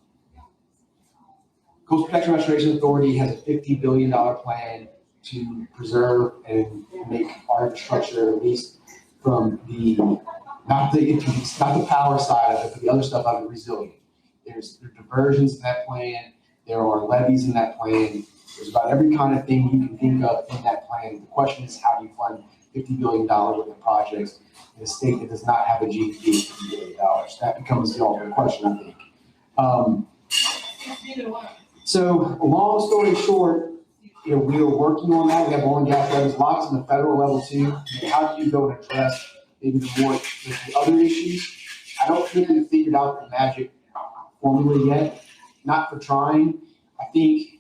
Protection Restoration Authority has a $50 billion plan to preserve and make our infrastructure, at least from not the power side of it, but the other stuff of it, resilient. There's diversions in that plan. There are levies in that plan. There's about every kind of thing you can think of in that plan. The question is, how do you fund $50 billion worth of projects in a state that does not have a GDP of $50 billion? That becomes the ultimate question, I think. So, long story short, we are working on that. We have oil and gas levies, lots on the federal level too. How do you go and address maybe the other issues? I don't think we've figured out the magic formula yet. Not for trying. I think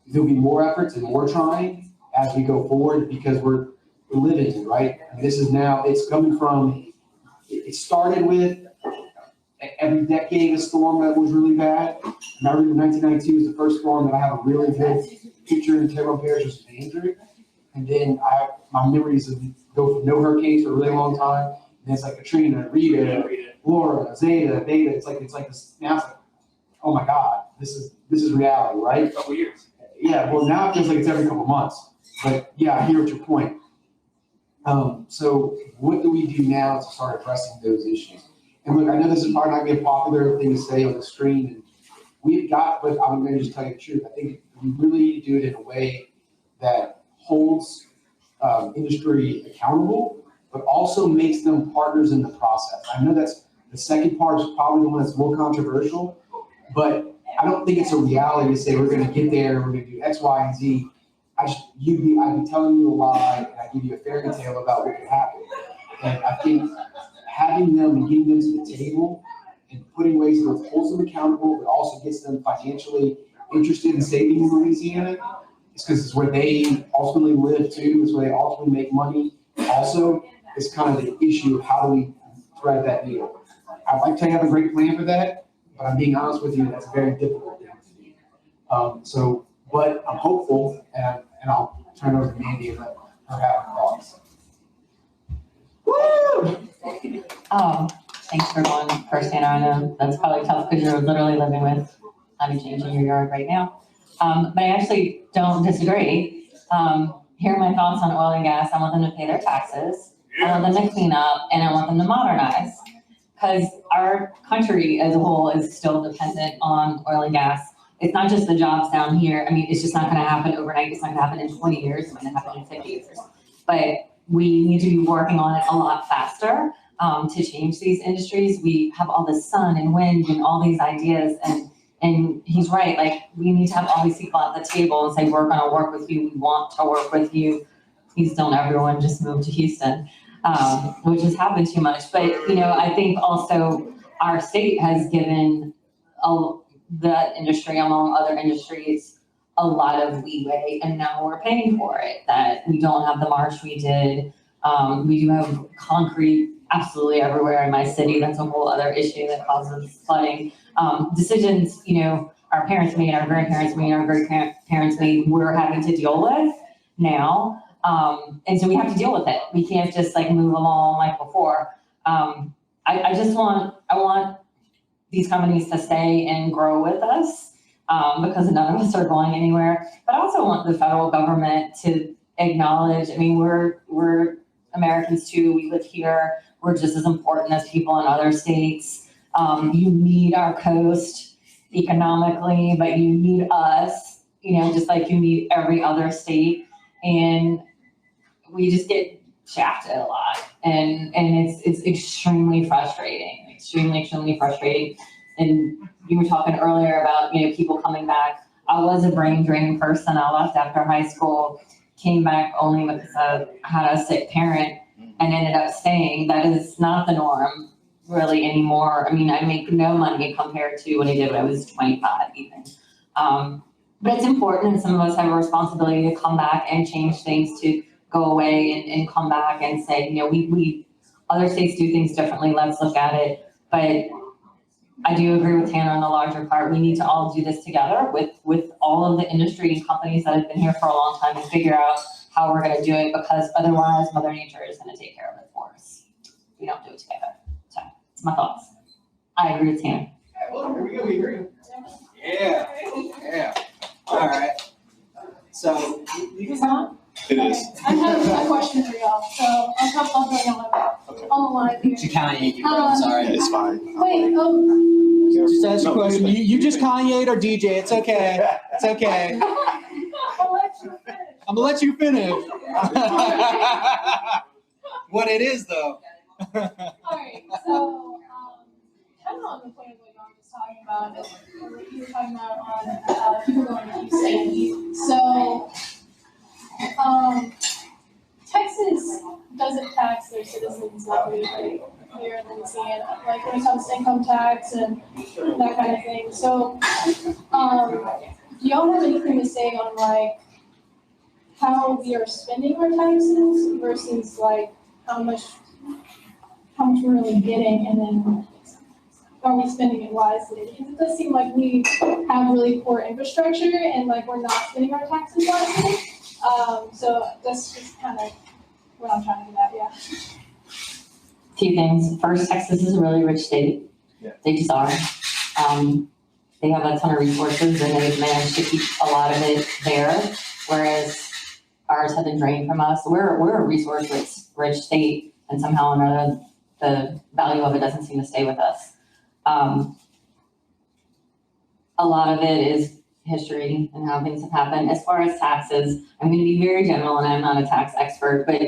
there'll be more efforts and more trying as we go forward because we're living it, right? And this is now, it's coming from, it started with every decade a storm that was really bad. And I remember 1992 was the first storm that I have a really good picture in Tyrone Parish was Landry. And then my memories go from no hurricanes for a really long time. And it's like Katrina, Rita, Laura, Zeta, Beta. It's like this, now it's like, oh my God, this is reality, right? A couple years. Yeah, well now it feels like it's every couple months. But yeah, I hear what your point. So what do we do now to start addressing those issues? And look, I know this is probably not going to be a popular thing to say on the screen, and but I'm going to just tell you the truth. I think we really need to do it in a way that holds industry accountable, but also makes them partners in the process. I know that's the second part is probably the one that's more controversial, but I don't think it's a reality to say we're going to get there, we're going to do X, Y, and Z. I'd be telling you a lie, and I'd give you a fairy tale about what could happen. And I think having them and getting them to the table and putting ways that holds them accountable, but also gets them financially interested in saving in Louisiana, is because it's where they ultimately live too, it's where they ultimately make money. Also, it's kind of the issue of how do we thread that needle. I'd like to have a great plan for that, but I'm being honest with you, that's a very difficult thing to do. But I'm hopeful, and I'll turn it over to Mandie and let her have her thoughts. Woo! Oh, thanks for going first, Anna. I know that's probably tough because you're literally living with climate change in your yard right now. But I actually don't disagree. Here are my thoughts on oil and gas. I want them to pay their taxes. I want them to clean up, and I want them to modernize. Because our country as a whole is still dependent on oil and gas. It's not just the jobs down here. I mean, it's just not going to happen overnight. It's not going to happen in 20 years. It's going to happen in 50 years. But we need to be working on it a lot faster to change these industries. We have all this sun and wind and all these ideas. And he's right. Like, we need to have all these people at the table and say, we're going to work with you. We want to work with you. Please don't everyone just move to Houston, which has happened too much. But, I think also our state has given the industry, among other industries, a lot of leeway, and now we're paying for it. That we don't have the march we did. We do have concrete absolutely everywhere in my city. That's a whole other issue that causes flooding. Decisions, our parents made, our grandparents made, our great-grandparents made, we're having to deal with now. And so we have to deal with it. We can't just move along like before. I want these companies to stay and grow with us because none of us are going anywhere. But I also want the federal government to acknowledge, we're Americans too. We live here. We're just as important as people in other states. You need our coast economically, but you need us, just like you need every other state. And we just get shafted a lot. And it's extremely frustrating. Extremely frustrating. And you were talking earlier about, people coming back. I was a brain drain person. I left after high school, came back only because I had a sick parent and ended up staying. That is not the norm really anymore. I make no money compared to what I did when I was 25 even. But it's important, and some of us have a responsibility to come back and change things, to go away and come back and say, we other states do things differently. Let's look at it. But I do agree with Tanner on the larger part. We need to all do this together with all of the industry and companies that have been here for a long time and figure out how we're gonna do it, because otherwise Mother Nature is gonna take care of it for us. We don't do it together. So, it's my thoughts. I agree with Tanner. Well, here we go, we agree. Yeah. All right. So, It is. I have a question for y'all, so I'll bring y'all on the line here. she Kanye you, bro. Sorry. It's fine. Wait, Just ask a No, question. listen. You just Kanye or DJ. It's okay. It's okay. I'll let you finish. I'm gonna let you finish. What it is, though. Alright, so, kind of on the point of what y'all was talking about, is what you were talking about on, people going to Houston. So, Texas doesn't tax their citizens like we do here in Louisiana, like when it comes to income tax and that kind of thing. So, do y'all have anything to say on like how we are spending our taxes versus like how much we're really getting, and then are we spending it wisely? Because it does seem like we have really poor infrastructure and like we're not spending our taxes wisely. So that's just kind of what I'm trying to get at, yeah. Two things. First, Texas is a really rich state. Yeah. They just are. They have a ton of resources and they've managed to keep a lot of it there, whereas ours have been drained from us. We're a resource-rich state, and somehow or another, the value of it doesn't seem to stay with us. A lot of it is history and how things have happened. As far as taxes, I'm going to be very general, and I'm not a tax expert, but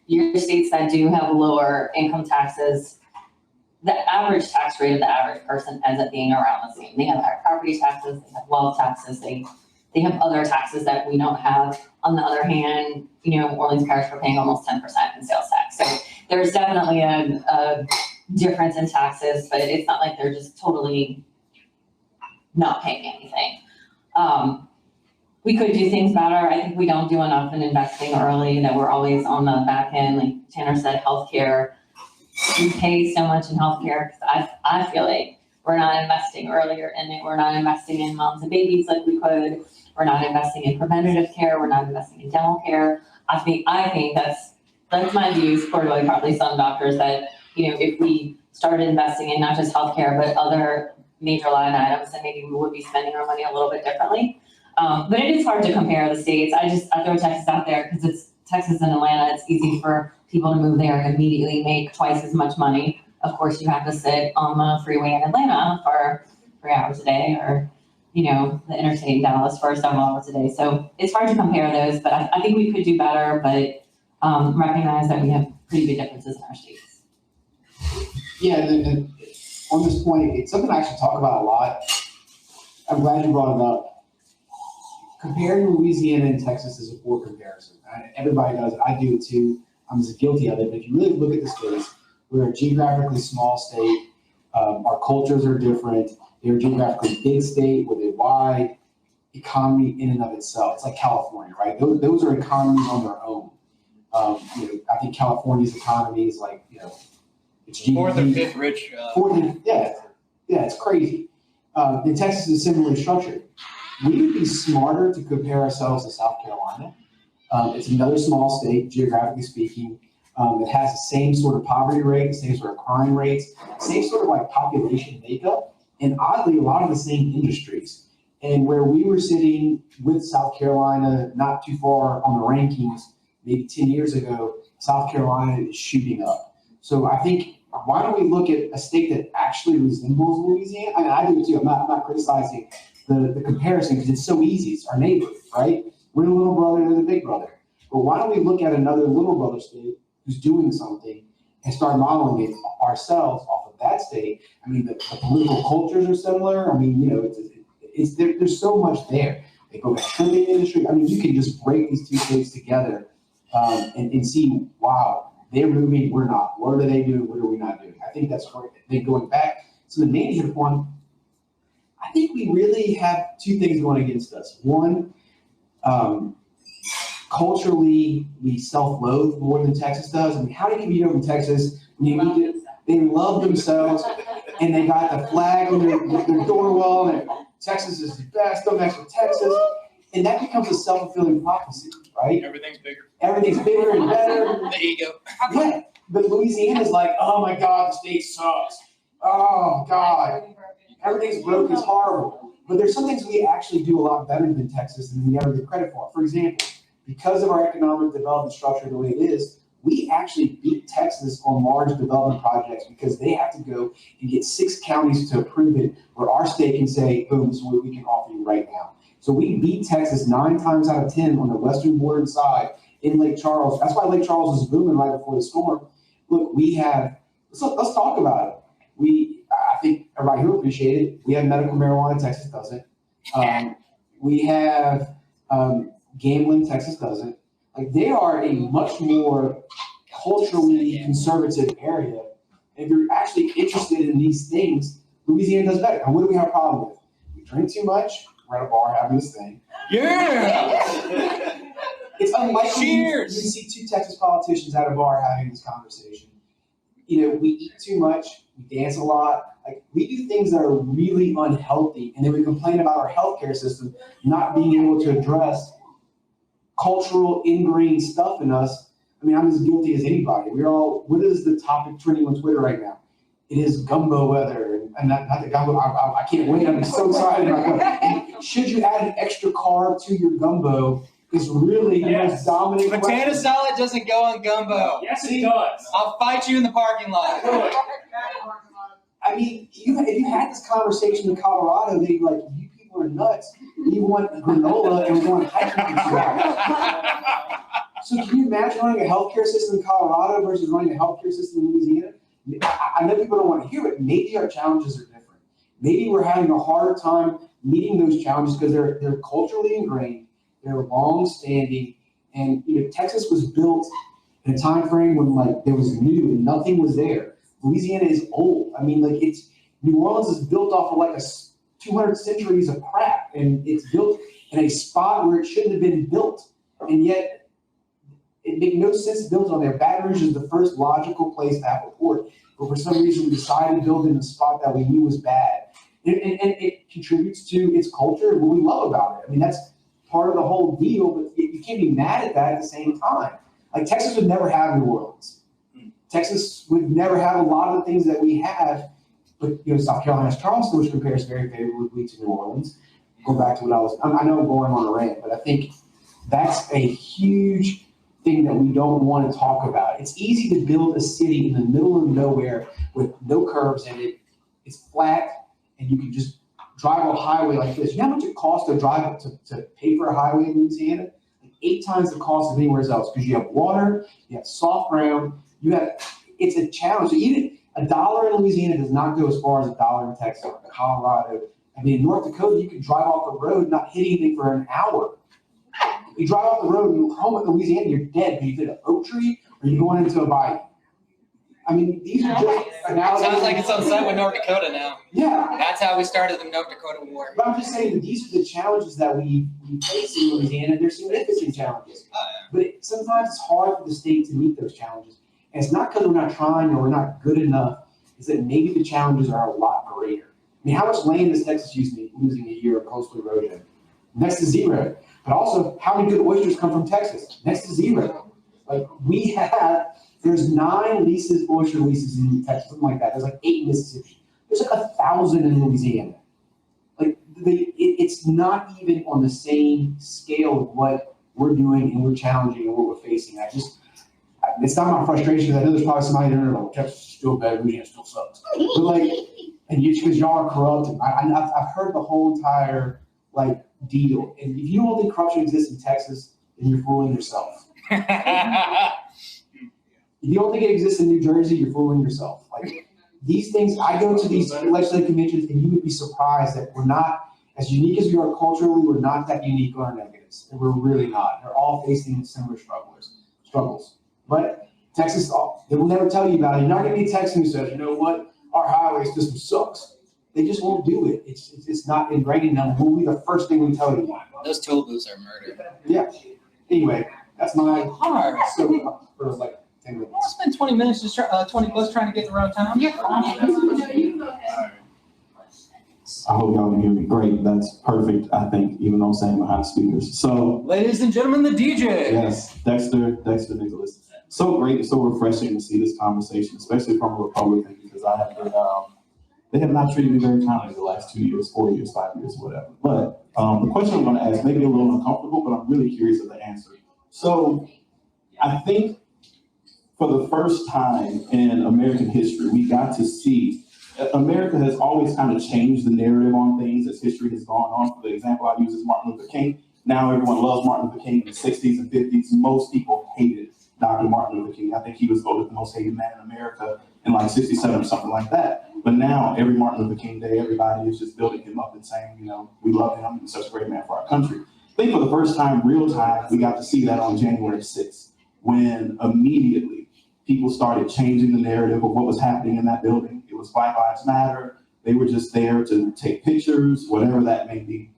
your states that do have lower income taxes, the average tax rate of the average person ends up being around the same. They have higher property taxes, they have wealth taxes, they have other taxes that we don't have. On the other hand, Orleans Parish, we're paying almost 10% in sales tax. So there's definitely a difference in taxes, but it's not like they're just totally not paying anything. We could do things better. I think we don't do enough in investing early, that we're always on the back end. Like Tanner said, healthcare. We pay so much in healthcare because I feel like we're not investing earlier in it. We're not investing in moms and babies like we could. We're not investing in preventative care. We're not investing in dental care. I think that's my view, supported by probably some doctors, that, if we started investing in not just healthcare, but other major line items, then maybe we would be spending our money a little bit differently. But it is hard to compare the states. I throw Texas out there because it's Texas and Atlanta. It's easy for people to move there and immediately make twice as much money. Of course, you have to sit on the freeway in Atlanta for 3 hours a day, or, the interstate in Dallas for several hours a day. So it's hard to compare those, but I think we could do better, but recognize that we have pretty big differences in our states. Yeah, and on this point, it's something I actually talk about a lot. I'm glad you brought it up. Comparing Louisiana and Texas is a poor comparison. Everybody does it. I do it too. I'm just guilty of it. But if you really look at the states, we're a geographically small state. Our cultures are different. They're a geographically big state with a wide economy in and of itself. It's like California, right? Those are economies on their own. I think California's economy is like, it's GDP. Fourth or fifth rich. Yeah, it's crazy. And Texas is similarly structured. We would be smarter to compare ourselves to South Carolina. It's another small state, geographically speaking. It has the same sort of poverty rate, the same sort of crime rates, same sort of like population makeup, and oddly, a lot of the same industries. And where we were sitting with South Carolina, not too far on the rankings, maybe 10 years ago, South Carolina is shooting up. So I think, why don't we look at a state that actually resembles Louisiana? I mean, I do it too. I'm not criticizing the comparison because it's so easy. It's our neighbor, right? We're the little brother, they're the big brother. But why don't we look at another little brother state who's doing something and start modeling it ourselves off of that state? I mean, the political cultures are similar. I mean, there's so much there. They go to the shipping industry. I mean, you can just break these two states together and see, wow, they're moving, we're not. What are they doing? What are we not doing? I think that's where they're going back. So the major one, I think we really have two things going against us. One, culturally, we self-loathe more than Texas does. I mean, how do you get over Texas when they love themselves and they got the flag on their door wall, and Texas is the best, don't mess with Texas. And that becomes a self-fulfilling prophecy, right? Everything's bigger. Everything's bigger and better. The ego. Yeah, but Louisiana's like, oh my God, the state sucks. Oh God, everything's broke, it's horrible. But there's some things we actually do a lot better than Texas than we ever get credit for. For example, because of our economic development structure the way it is, we actually beat Texas on large development projects because they have to go and get 6 counties to approve it, where our state can say, boom, this is what we can offer you right now. So we beat Texas 9 times out of 10 on the western border side in Lake Charles. That's why Lake Charles was booming right before the storm. Look, we have, let's talk about it. I think everybody here will appreciate it. We have medical marijuana, Texas doesn't. We have gambling, Texas doesn't. Like, they are a much more culturally conservative area. If you're actually interested in these things, Louisiana does better. And what do we have a problem with? We drink too much. We're at a bar having this thing. Yeah. It's unlikely Cheers. you see 2 Texas politicians at a bar having this conversation. You know, we eat too much. We dance a lot. Like, we do things that are really unhealthy, and then we complain about our healthcare system not being able to address cultural ingrained stuff in us. I mean, I'm as guilty as anybody. We're all, what is the topic trending on Twitter right now? It is gumbo weather, and not the gumbo. I can't wait. I'm so excited about it. Should you add an extra carb to your gumbo is really the most dominant Potato question. salad doesn't go on gumbo. Yes, it does. I'll fight you in the parking lot. I mean, if you had this conversation in Colorado, they'd be like, you people are nuts. We want granola and we want hiking. So can you imagine running a healthcare system in Colorado versus running a healthcare system in Louisiana? I know people don't want to hear it. Maybe our challenges are different. Maybe we're having a hard time meeting those challenges because they're culturally ingrained, they're long-standing, and Texas was built in a time frame when like there was new and nothing was there. Louisiana is old. I mean, like New Orleans is built off of like 200 centuries of crap, and it's built in a spot where it shouldn't have been built, and yet it made no sense to build it on there. Baton Rouge is the first logical place to have a port, but for some reason we decided to build it in a spot that we knew was bad. And it contributes to its culture and what we love about it. I mean, that's part of the whole deal, but you can't be mad at that at the same time. Like, Texas would never have New Orleans. Texas would never have a lot of the things that we have, but South Carolina's Charleston, which compares very favorably to New Orleans. Go back to what I know I'm going on a rant, but I think that's a huge thing that we don't want to talk about. It's easy to build a city in the middle of nowhere with no curves in it. It's flat, and you can just drive a highway like this. You know how much it costs to drive to pay for a highway in Louisiana? Like 8 times the cost of anywhere else, because you have water, you have soft ground, it's a challenge. So even $1 in Louisiana does not go as far as $1 in Texas or Colorado. I mean, in North Dakota, you can drive off the road, not hit anything for an hour. You drive off the road and you're home in Louisiana, you're dead because you hit an oak tree or you're going into a bayou. I mean, these are just analogies. Sounds like it's on site with North Dakota now. Yeah. That's how we started the North Dakota War. But I'm just saying that these are the challenges that we face in Louisiana. They're significant challenges. But sometimes it's hard for the state to meet those challenges. And it's not because we're not trying or we're not good enough. It's that maybe the challenges are a lot greater. I mean, how much land does Texas losing a year of coastal erosion? Next to zero. But also, how many good oysters come from Texas? Next to zero. Like, there's 9 oyster leases in Texas, something like that. There's like 8 in Mississippi. There's like 1,000 in Louisiana. Like, it's not even on the same scale of what we're doing and we're challenging and what we're facing. It's not my frustration, because I know there's probably somebody there like, Texas is still bad, Louisiana still sucks. But like, and because y'all are corrupt, and I've heard the whole entire like deal. And if you don't think corruption exists in Texas, then you're fooling yourself. If you don't think it exists in New Jersey, you're fooling yourself. Like, these things, I go to these legislative conventions, and you would be surprised that we're not, as unique as we are culturally, we're not that unique on our negatives. And we're really not. They're all facing similar struggles. But Texas, they will never tell you about it. You're not going to be a Texan who says, you know what, our highway system sucks. They just won't do it. It's not ingrained in them. We'll be the first thing we tell you. Those toll booths are murder. Yeah. Anyway, that's my Hard. so for like 10 minutes. I'll spend 20 minutes 20 plus trying to get around town. You're fine. No, you can go ahead. I hope y'all can hear me. Great. That's perfect, I think, even though I'm saying behind the speakers. So, Ladies and gentlemen, the DJ. yes, Dexter Nicholas. So great, so refreshing to see this conversation, especially from a Republican, because I have been, they have not treated me very kindly the last 2 years, 4 years, 5 years, whatever. But the question I'm going to ask may be a little uncomfortable, but I'm really curious of the answer. So I think for the first time in American history, we got to see America has always kind of changed the narrative on things as history has gone on. For the example I use is Martin Luther King. Now everyone loves Martin Luther King in the 60s and 50s. Most people hated Dr. Martin Luther King. I think he was voted the most hated man in America in like 67 or something like that. But now every Martin Luther King Day, everybody is just building him up and saying, you know, we love him. He's such a great man for our country. I think for the first time, real time, we got to see that on January 6th, when immediately people started changing the narrative of what was happening in that building. It was Black Lives Matter. They were just there to take pictures, whatever that may be.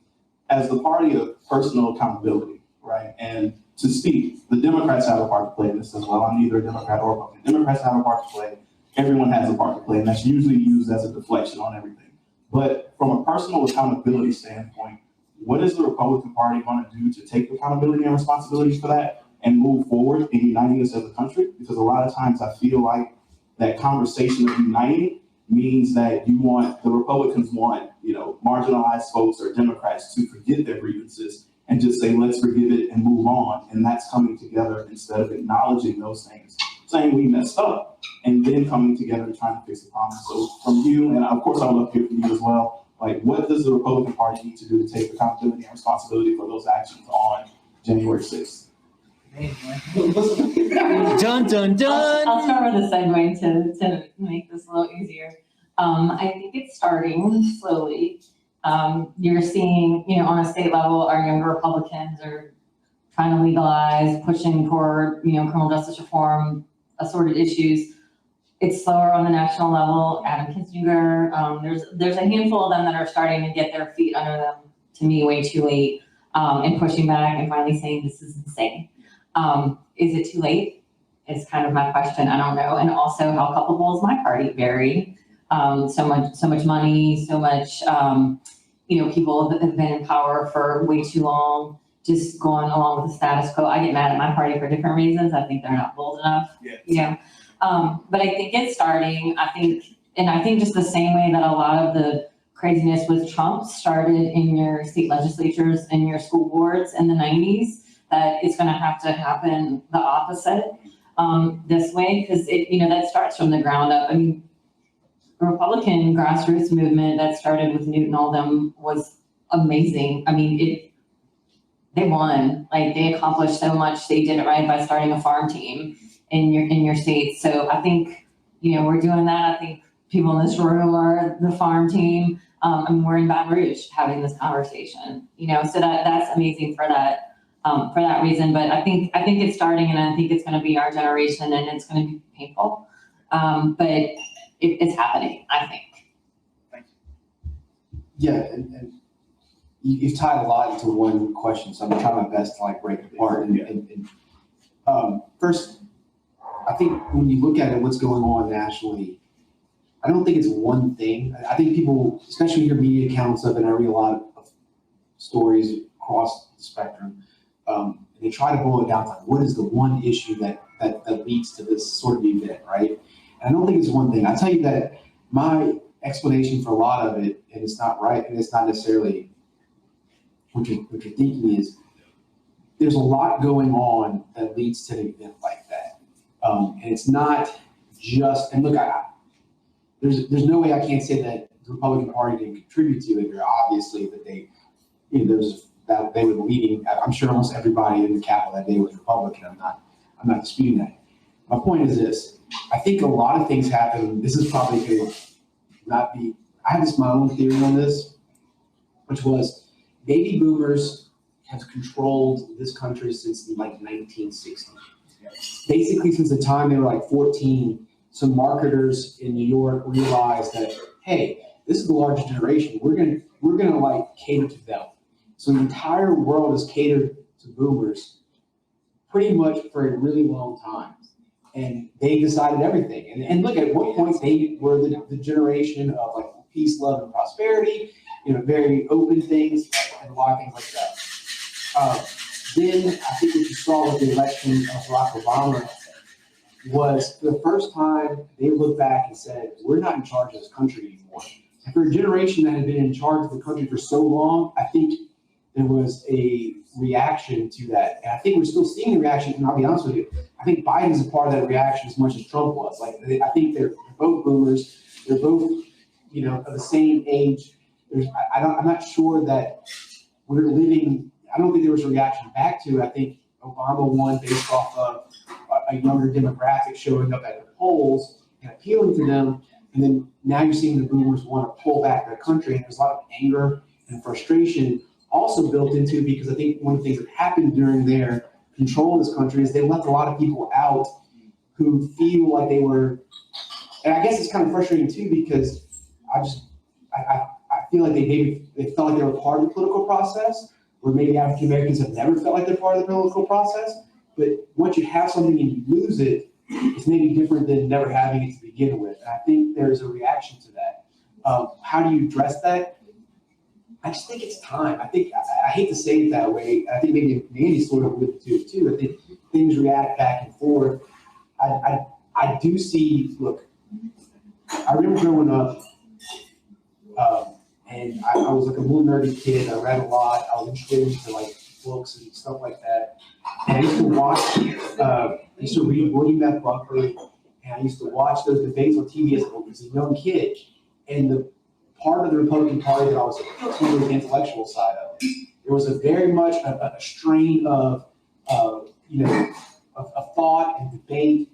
As the party of personal accountability, right? And to speak, the Democrats have a part to play in this as well. I'm neither a Democrat or Republican. Democrats have a part to play. Everyone has a part to play, and that's usually used as a deflection on everything. But from a personal accountability standpoint, what is the Republican Party going to do to take accountability and responsibility for that and move forward in uniting us as a country? Because a lot of times I feel like that conversation of uniting means that the Republicans want, marginalized folks or Democrats to forget their grievances and just say, let's forgive it and move on. And that's coming together instead of acknowledging those things, saying we messed up, and then coming together and trying to fix the problem. So from you, and of course I would love to hear from you as well, like, what does the Republican Party need to do to take accountability and responsibility for those actions on January 6th? Dun, dun, dun. I'll start with a segue to make this a little easier. I think it's starting slowly. You're seeing, on a state level, our younger Republicans are trying to legalize, pushing for, criminal justice reform, assorted issues. It's slower on the national level. Adam Kinzinger, there's a handful of them that are starting to get their feet under them, to me, way too late, and pushing back and finally saying this is insane. Is it too late? Is kind of my question. I don't know. And also, how culpable is my party? Very. So much money, so much, people that have been in power for way too long, just going along with the status quo. I get mad at my party for different reasons. I think they're not bold enough. Yeah. But I think it's starting. I think just the same way that a lot of the craziness with Trump started in your state legislatures and your school boards in the 90s, that it's going to have to happen the opposite this way, because that starts from the ground up. I mean, the Republican grassroots movement that started with Newt and all them was amazing. I mean, they won. Like, they accomplished so much. They did it right by starting a farm team in your state. So I think, we're doing that. I think people in this room are the farm team. We're in Baton Rouge having this conversation, so that's amazing for that reason. But I think it's starting, and I think it's going to be our generation, and it's going to be painful. But it's happening, I think. Thank you. Yeah, and you've tied a lot into one question, so I'm gonna try my best to break it apart. First, I think when you look at it, what's going on nationally, I don't think it's one thing. I think people, especially your media accounts of, and I read a lot of stories across the spectrum, and they try to boil it down to what is the one issue that leads to this sort of event, right? And I don't think it's one thing. I tell you that my explanation for a lot of it, and it's not right, and it's not necessarily what you're thinking, is there's a lot going on that leads to an event like that. And it's not just, and look, there's no way I can't say that the Republican Party didn't contribute to it, or obviously that they were leading. I'm sure almost everybody in the Capitol that day was Republican. I'm not disputing that. My point is this: I think a lot of things happen. This is probably going to not be. I have my own theory on this, which was baby boomers have controlled this country since the 1960s. Basically, since the time they were 14, some marketers in New York realized that, hey, this is the largest generation. We're gonna cater to them. So the entire world is catered to boomers pretty much for a really long time. And they decided everything. And look, at what point they were the generation of peace, love, and prosperity. very open things and a lot of things like that. Then I think what you saw with the election of Barack Obama was for the first time they looked back and said, we're not in charge of this country anymore. And for a generation that had been in charge of the country for so long, I think there was a reaction to that. And I think we're still seeing the reaction, and I'll be honest with you, I think Biden's a part of that reaction as much as Trump was. I think they're both boomers. They're both, of the same age. I'm not sure that we're living, I don't think there was a reaction back to it. I think Obama won based off of a younger demographic showing up at the polls and appealing to them. And then now you're seeing the boomers want to pull back the country. And there's a lot of anger and frustration also built into it, because I think one of the things that happened during their control of this country is they left a lot of people out who feel like they were, and I guess it's kind of frustrating too, because I feel like they felt like they were part of the political process, where maybe African Americans have never felt like they're part of the political process. But once you have something and you lose it, it's maybe different than never having it to begin with. And I think there's a reaction to that. How do you address that? I just think it's time. I hate to say it that way. I think maybe Mandie sort of would do it too. I think things react back and forth. I do see, look, I remember growing up, and I was like a little nerdy kid. I read a lot. I was interested into books and stuff like that. And I used to read William F. Buckley, and I used to watch those debates on TV as a young kid. And the part of the Republican Party that I was totally the intellectual side of, there was very much a strain of thought and debate.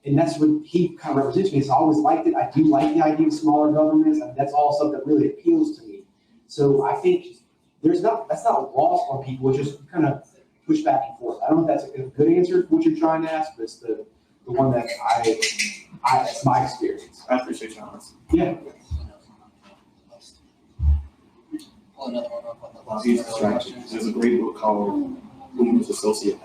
And that's what he kind of represents me. So I always liked it. I do like the idea of smaller governments. That's all stuff that really appeals to me. So I think that's not lost on people. It's just kind of push back and forth. I don't know if that's a good answer to what you're trying to ask, but it's the one that it's my experience. I appreciate your honesty. Yeah. Pull another one up on the list. He's distracted. There's a great book called Boomers Associates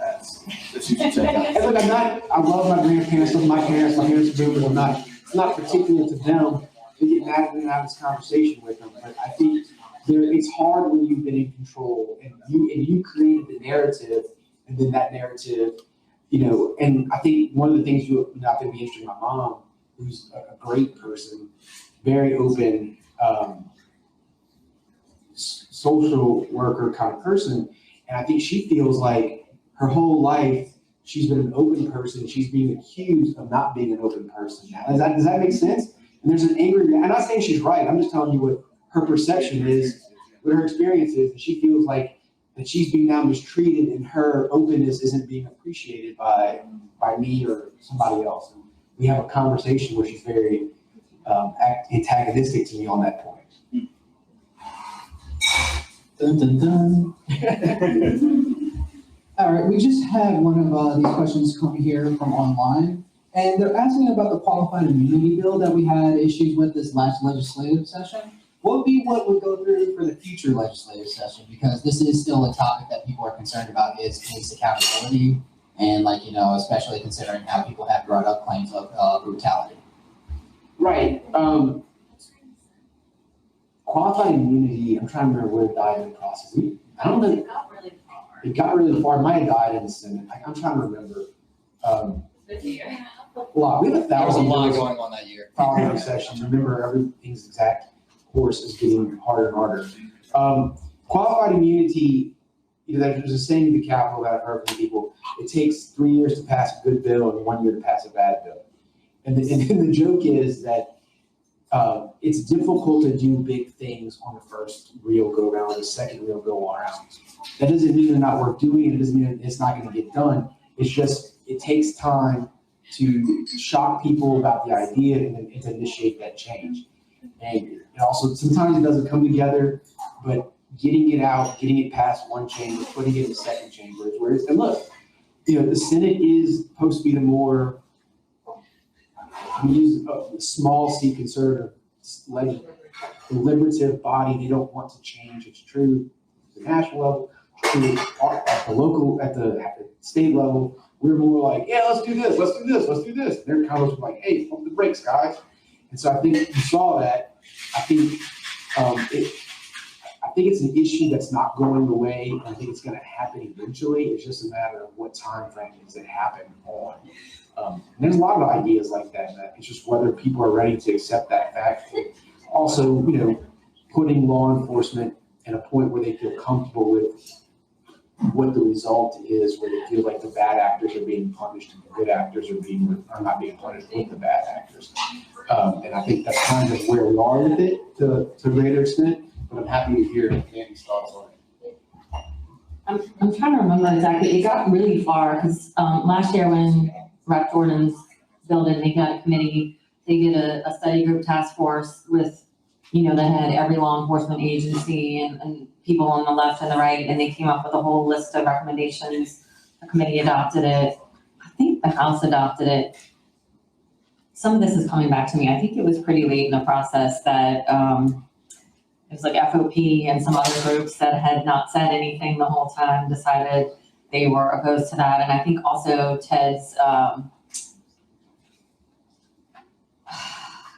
that you should check out. And look, I love my grandparents, love my parents are boomers. It's not particular to them to get mad and have this conversation with them. But I think it's hard when you've been in control and you created the narrative, and then that narrative, and I think one of the things not to be interested in my mom, who's a great person, very open, social worker kind of person. And I think she feels like her whole life she's been an open person. She's being accused of not being an open person. Does that make sense? And there's an angry, I'm not saying she's right. I'm just telling you what her perception is, what her experience is. And she feels like that she's being now mistreated and her openness isn't being appreciated by me or somebody else. And we have a conversation where she's very antagonistic to me on that point. Dun, dun, dun. All right, we just had one of these questions come here from online, and they're asking about the qualified immunity bill that we had issues with this last legislative session. What would be what would go through for the future legislative session? Because this is still a topic that people are concerned about, is police accountability, and especially considering how people have brought up claims of brutality. Right. Qualified immunity, I'm trying to remember where it died in the process. I don't know. It got really far. It got really far. It might have died in the Senate. I'm trying to remember. This year. We have 1,000 There was a lot bills going on that year. following sessions. Remember, everything's exact course is getting harder and harder. Qualified immunity, there's a saying in the Capitol that I've heard from people, it takes 3 years to pass a good bill and 1 year to pass a bad bill. And the joke is that it's difficult to do big things on the first real go round, the second real go around. That doesn't mean they're not worth doing, and it doesn't mean it's not going to get done. It's just, it takes time to shock people about the idea and to initiate that change. And also, sometimes it doesn't come together, but getting it out, getting it past one chamber, putting it in the second chamber is where it's, and look, the Senate is supposed to be the more, we use a small c conservative, deliberative body. They don't want to change. It's true at the national level, it's true at the local, at the state level. We're more like, yeah, let's do this, let's do this, let's do this. They're kind of like, hey, pump the brakes, guys. And so I think you saw that. I think think it's an issue that's not going away, and I think it's gonna happen eventually. It's just a matter of what time frame does it happen on. And there's a lot of ideas like that. It's just whether people are ready to accept that fact. Also, putting law enforcement at a point where they feel comfortable with what the result is, where they feel like the bad actors are being punished and the good actors are not being punished with the bad actors. And I think that's kind of where we are with it to a greater extent, but I'm happy to hear Andy's thoughts on it. I'm trying to remember exactly. It got really far because last year when Rep Jordan's bill didn't make it out of committee, they did a study group task force with, that had every law enforcement agency and people on the left and the right, and they came up with a whole list of recommendations. The committee adopted it. I think the House adopted it. Some of this is coming back to me. I think it was pretty late in the process that it was like FOP and some other groups that had not said anything the whole time decided they were opposed to that. And I think also Ted's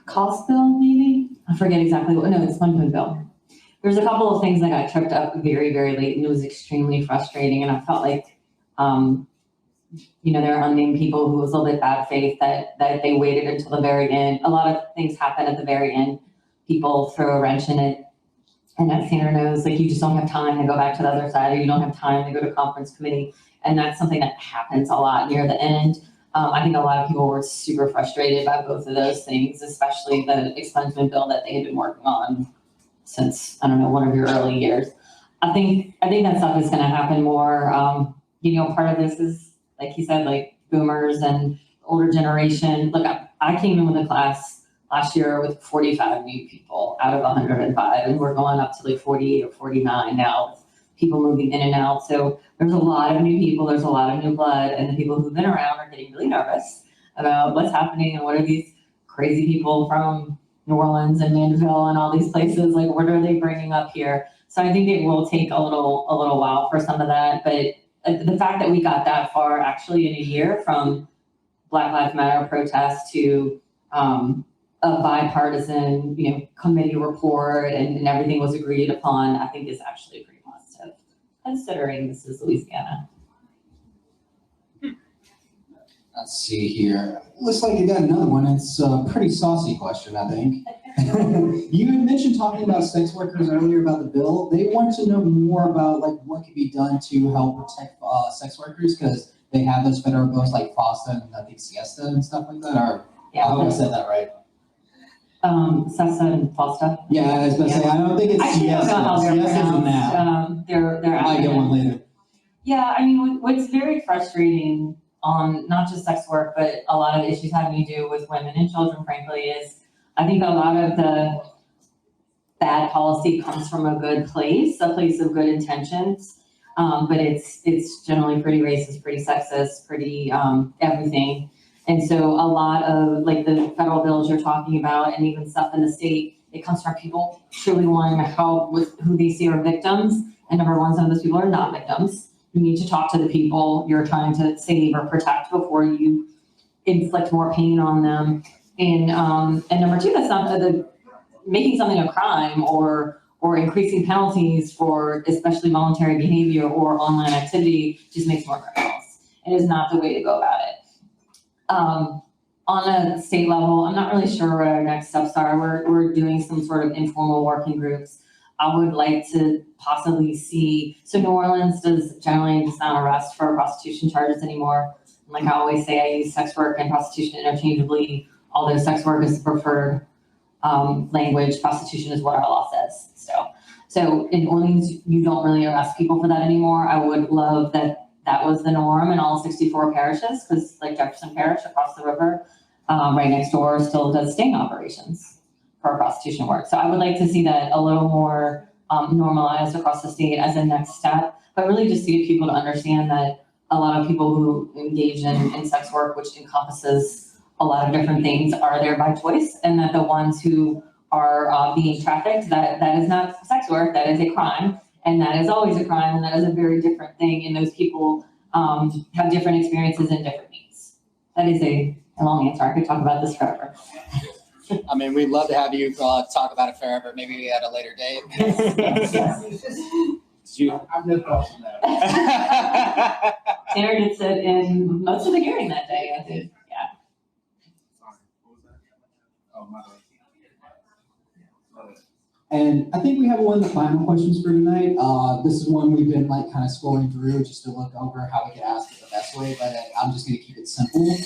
cost bill, maybe? I forget exactly what, no, it's one bill. There's a couple of things that got tripped up very, very late, and it was extremely frustrating. And I felt like, there are unnamed people who was a little bit bad faith that they waited until the very end. A lot of things happen at the very end. People throw a wrench in it. And that Sandra knows, you just don't have time to go back to the other side, or you don't have time to go to conference committee. And that's something that happens a lot near the end. I think a lot of people were super frustrated by both of those things, especially the expungement bill that they had been working on since, one of your early years. I think that stuff is going to happen more. Part of this is, like he said, boomers and older generation. Look, I came in with a class last year with 45 new people out of 105, and we're going up to 48 or 49 now. People moving in and out. So there's a lot of new people, there's a lot of new blood, and the people who've been around are getting really nervous about what's happening and what are these crazy people from New Orleans and Mandeville and all these places, what are they bringing up here? So I think it will take a little while for some of that, but the fact that we got that far actually in a year from Black Lives Matter protests to a bipartisan, committee report and everything was agreed upon, I think is actually pretty positive, considering this is Louisiana. Let's see here. Looks like you got another one. It's a pretty saucy question, I think. You had mentioned talking about sex workers earlier about the bill. They want to know more about what could be done to help protect sex workers because they have those federal bills like FOSTA and I think Siesta and stuff like that. Or I hope I said that right. Sessa and FOSTA. Yeah, I was going to say, I don't think it's Siesta. I don't know how they're pronounced. They're I get one later. Yeah, what's very frustrating on not just sex work, but a lot of issues having to do with women and children, frankly, is I think a lot of the bad policy comes from a good place, a place of good intentions, but it's generally pretty racist, pretty sexist, pretty everything. And so a lot of the federal bills you're talking about and even stuff in the state, it comes from people truly wanting to help with who they see are victims. And number one, some of those people are not victims. You need to talk to the people you're trying to save or protect before you inflict more pain on them. And number two, that's not making something a crime or increasing penalties for especially voluntary behavior or online activity just makes more criminals. It is not the way to go about it. On a state level, I'm not really sure what our next steps are. We're doing some sort of informal working groups. I would like to possibly see, so New Orleans does not arrest for prostitution charges anymore. Like I always say, I use sex work and prostitution interchangeably, although sex work is the preferred language, prostitution is what our law says. So in Orleans, you don't really arrest people for that anymore. I would love that was the norm in all 64 parishes, because Jefferson Parish across the river, right next door, still does sting operations for prostitution work. So I would like to see that a little more normalized across the state as a next step, but really just to get people to understand that a lot of people who engage in sex work, which encompasses a lot of different things, are there by choice, and that the ones who are being trafficked, that is not sex work, that is a crime, and that is always a crime, and that is a very different thing, and those people have different experiences and different needs. That is a long answer. I could talk about this forever. I mean, we'd love to have you talk about it forever, maybe at a later date. I've no thoughts on that. Tanner did sit in most of the hearing that day, I think. Yeah. Sorry, what was that? Oh, my bad. And I think we have one of the final questions for tonight. This is one we've been like kind of scrolling through just to look over how we could ask it the best way, but I'm just going to keep it simple.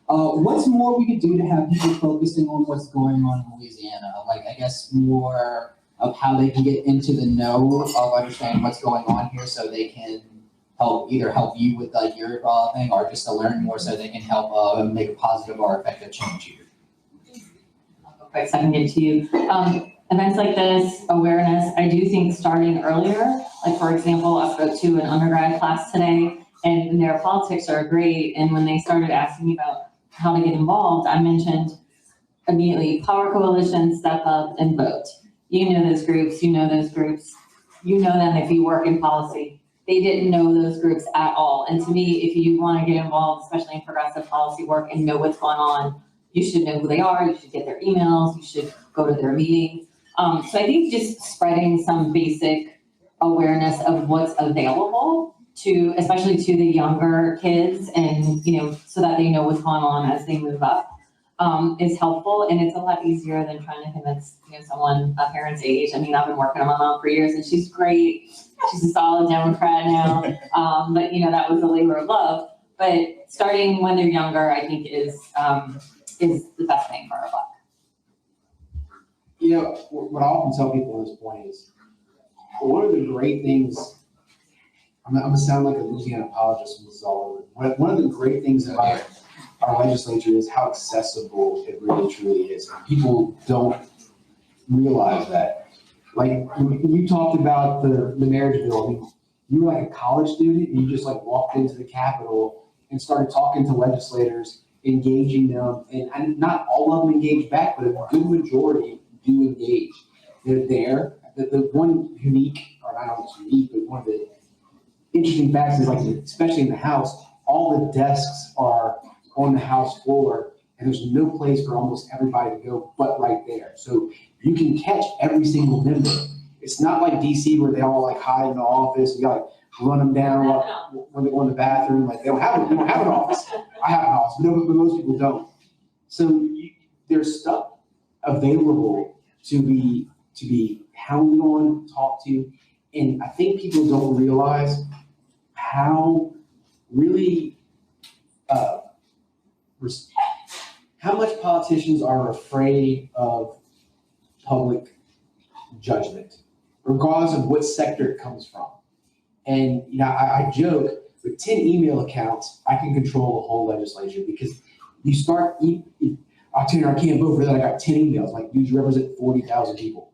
What's more we could do to have people focusing on what's going on in Louisiana? Like, I guess more of how they can get into the know of understanding what's going on here so they can help you with your thing, or just to learn more so they can help make a positive or effective change here. I'll go quick, so I can get to you. Events like this, awareness, I do think starting earlier, like for example, I spoke to an undergrad class today and their politics are great. And when they started asking me about how to get involved, I mentioned immediately Power Coalition, Step Up, and Vote. You know those groups, you know them if you work in policy. They didn't know those groups at all. And to me, if you want to get involved, especially in progressive policy work and know what's going on, you should know who they are, you should get their emails, you should go to their meetings. So I think just spreading some basic awareness of what's available to, especially to the younger kids and, so that they know what's going on as they move up, is helpful. And it's a lot easier than trying to convince, someone a parent's age. I mean, I've been working on my mom for years and she's great. She's a solid Democrat now. But that was a labor of love. But starting when they're younger, I think is the best thing for our buck. What I often tell people at this point is, one of the great things, I'm going to sound like a Louisiana apologist when this is all over. One of the great things about our legislature is how accessible it really truly is. People don't realize that. Like, when you talked about the marriage bill, I mean, you were like a college student and you just like walked into the Capitol and started talking to legislators, engaging them, and not all of them engaged back, but a good majority do engage. They're there. The one unique, or I don't know if it's unique, but one of the interesting facts is, like, especially in the House, all the desks are on the House floor, and there's no place for almost everybody to go but right there. So you can catch every single member. It's not like DC where they all like hide in the office. You got to run them down when they go in the bathroom. Like, they don't have an office. I have an office, but most people don't. So there's stuff available to be hounded on, talked to, and I think people don't realize how really how much politicians are afraid of public judgment, regardless of what sector it comes from. And I joke, with 10 email accounts, I can control the whole legislature, because you start. I can't vote for that. I got 10 emails. Like, dude, you represent 40,000 people.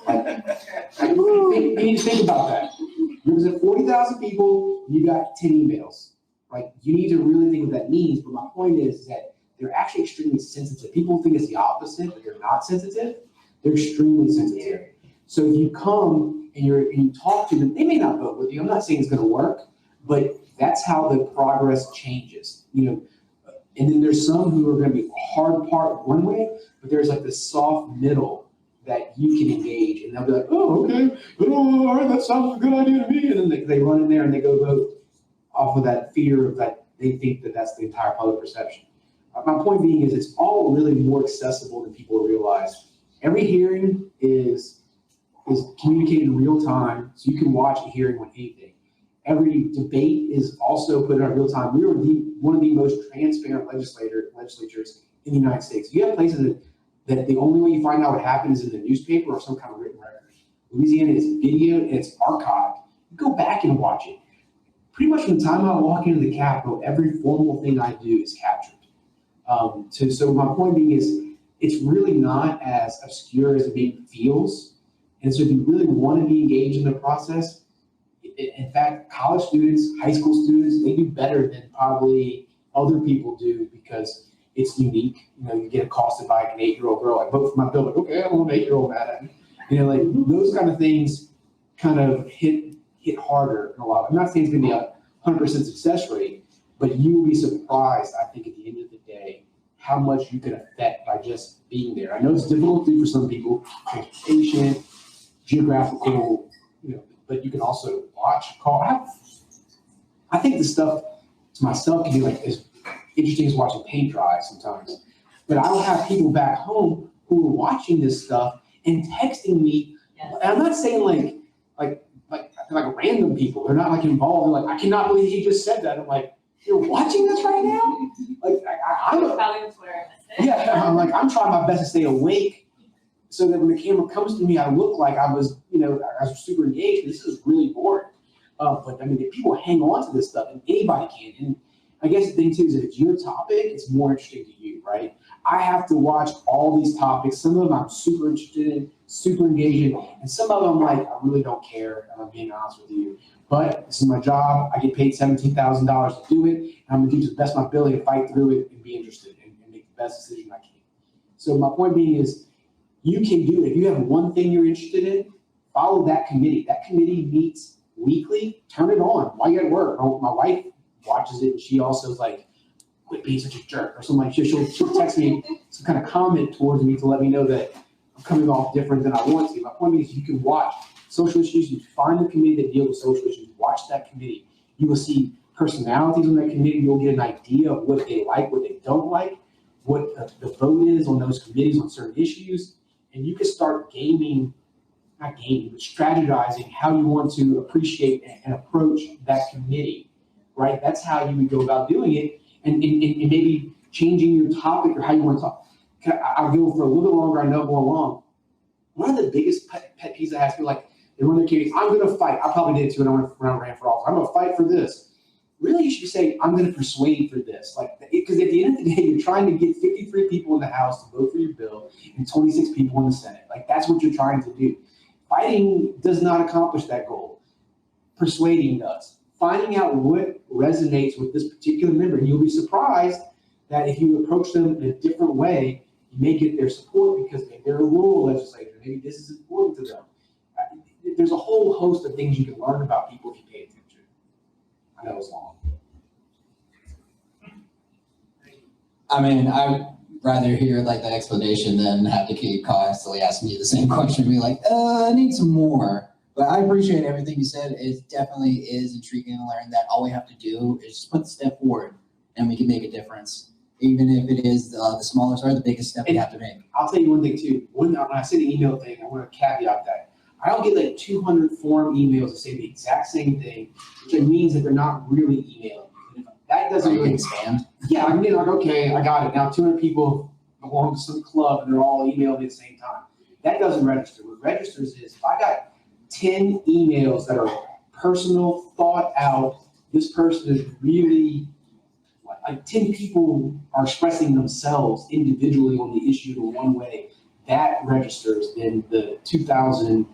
You need to think about that. You represent 40,000 people, you got 10 emails. Like, you need to really think what that means. But my point is that they're actually extremely sensitive. People think it's the opposite, that they're not sensitive. They're extremely sensitive. So if you come and you talk to them, they may not vote with you. I'm not saying it's going to work, but that's how the progress changes. And then there's some who are going to be hard part one way, but there's like this soft middle that you can engage, and they'll be like, oh, okay, oh, all right, that sounds a good idea to me. And then they run in there and they go vote off of that fear of that they think that that's the entire public perception. My point being is it's all really more accessible than people realize. Every hearing is communicated in real time, so you can watch a hearing on anything. Every debate is also put in real time. We are one of the most transparent legislatures in the United States. You have places that the only way you find out what happened is in the newspaper or some kind of written record. Louisiana is video and it's archived. You go back and watch it. Pretty much from the time I walk into the Capitol, every formal thing I do is captured. So my point being is, it's really not as obscure as it maybe feels. And so if you really want to be engaged in the process, in fact, college students, high school students, they do better than probably other people do, because it's unique. You get accosted by an 8-year-old girl, like, vote for my bill. Like, okay, I want an 8-year-old mad at me. Like, those kind of things kind of hit harder in a lot. I'm not saying it's going to be a 100% success rate, but you will be surprised, I think, at the end of the day, how much you can affect by just being there. I know it's difficult to do for some people, transportation, geographical, but you can also watch, call. I think the stuff to myself can be like as interesting as watching paint dry sometimes. But I will have people back home who are watching this stuff and texting me. Yes. And I'm not saying like random people. They're not like involved. They're like, I cannot believe he just said that. I'm like, you're watching this right now? Like I'm Probably was where I missed it. yeah, I'm like, I'm trying my best to stay awake so that when the camera comes to me, I look like I was, I was super engaged. This is really boring. But I mean, if people hang on to this stuff, and anybody can. And I guess the thing too is if it's your topic, it's more interesting to you, right? I have to watch all these topics. Some of them I'm super interested in, super engaging, and some of them like I really don't care. I'm being honest with you. But this is my job. I get paid $17,000 to do it, and I'm gonna do to the best of my ability to fight through it and be interested and make the best decision I can. So my point being is, you can do it. If you have one thing you're interested in, follow that committee. That committee meets weekly. Turn it on while you're at work. My wife watches it, and she also is like, quit being such a jerk, or something like that. She'll text me some kind of comment towards me to let me know that I'm coming off different than I want to. My point is, you can watch social issues. You find the committee that deals with social issues. Watch that committee. You will see personalities on that committee. You'll get an idea of what they like, what they don't like, what the vote is on those committees on certain issues. And you can start not gaming, but strategizing how you want to appreciate and approach that committee, right? That's how you would go about doing it. And maybe changing your topic or how you want to talk. I'll go for a little bit longer, I know more long. One of the biggest pet peeves I have to like, they run their committees, I'm going to fight. I probably did too when I ran for office. I'm going to fight for this. Really, you should be saying, I'm going to persuade for this. Because at the end of the day, you're trying to get 53 people in the House to vote for your bill and 26 people in the Senate. Like, that's what you're trying to do. Fighting does not accomplish that goal. Persuading does. Finding out what resonates with this particular member. And you'll be surprised that if you approach them in a different way, you may get their support because maybe they're a rural legislator. Maybe this is important to them. There's a whole host of things you can learn about people if you pay attention. I know it's long. I mean, I'd rather hear like that explanation than have to keep constantly asking you the same question and be like, I need some more. But I appreciate everything you said. It definitely is intriguing to learn that all we have to do is just put the step forward and we can make a difference. Even if it is the smallest or the biggest step we have to make. I'll tell you one thing too. When I say the email thing, I want to caveat that. I don't get like 200 form emails that say the exact same thing, which means that they're not really emailing you. That doesn't really expand. Yeah, I mean, like, okay, I got it. Now 200 people belong to some club and they're all emailing at the same time. That doesn't register. What registers is if I got 10 emails that are personal, thought out, this person is really, like 10 people are expressing themselves individually on the issue in one way, that registers in the 2,000,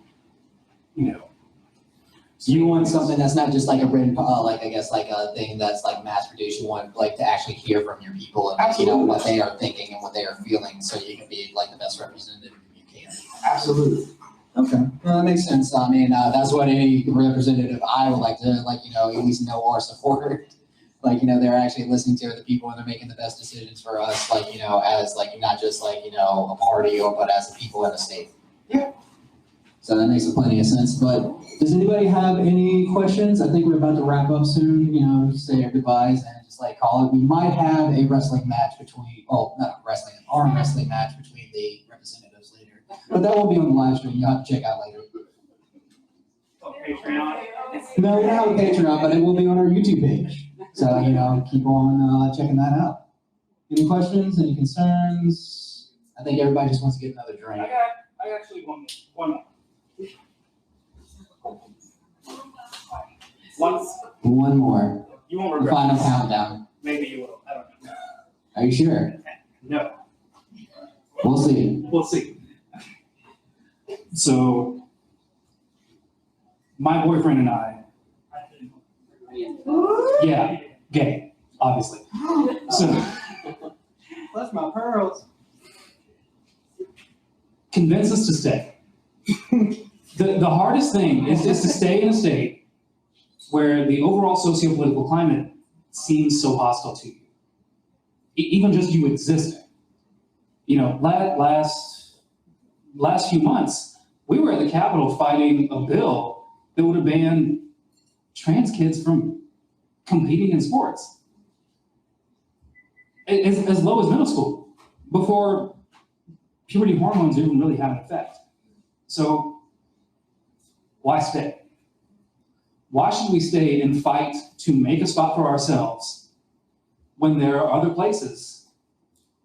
You want something that's not just like a written, like I guess like a thing that's like mass produced. You want like to actually hear from your people and Absolutely. what they are thinking and what they are feeling, so you can be like the best representative you can. Absolutely. Okay, well, that makes sense. I mean, that's what any representative I would like to at least know or support. They're actually listening to the people and they're making the best decisions for us. As not just a party but as a people in the state. Yeah. So that makes plenty of sense. But does anybody have any questions? I think we're about to wrap up soon. Say our goodbyes and just call it. We might have a wrestling match not wrestling, an arm wrestling match between the representatives later. But that won't be on the live stream. You'll have to check out later. Patreon? No, we don't have a Patreon, but it will be on our YouTube page. So, keep on checking that out. Any questions? Any concerns? I think everybody just wants to get another drink. I actually one more. One more. You won't regret Final this. countdown. Maybe you will. I don't know. Are you sure? No. We'll see. We'll see. So, my boyfriend and I. Yeah, gay, obviously. So, That's my pearls. convince us to stay. The hardest thing is to stay in a state where the overall socio-political climate seems so hostile to you. even just you existing. You know, last few months, we were at the Capitol fighting a bill that would have banned trans kids from competing in sports as low as middle school, before puberty hormones even really have an effect. So why stay? Why should we stay and fight to make a spot for ourselves when there are other places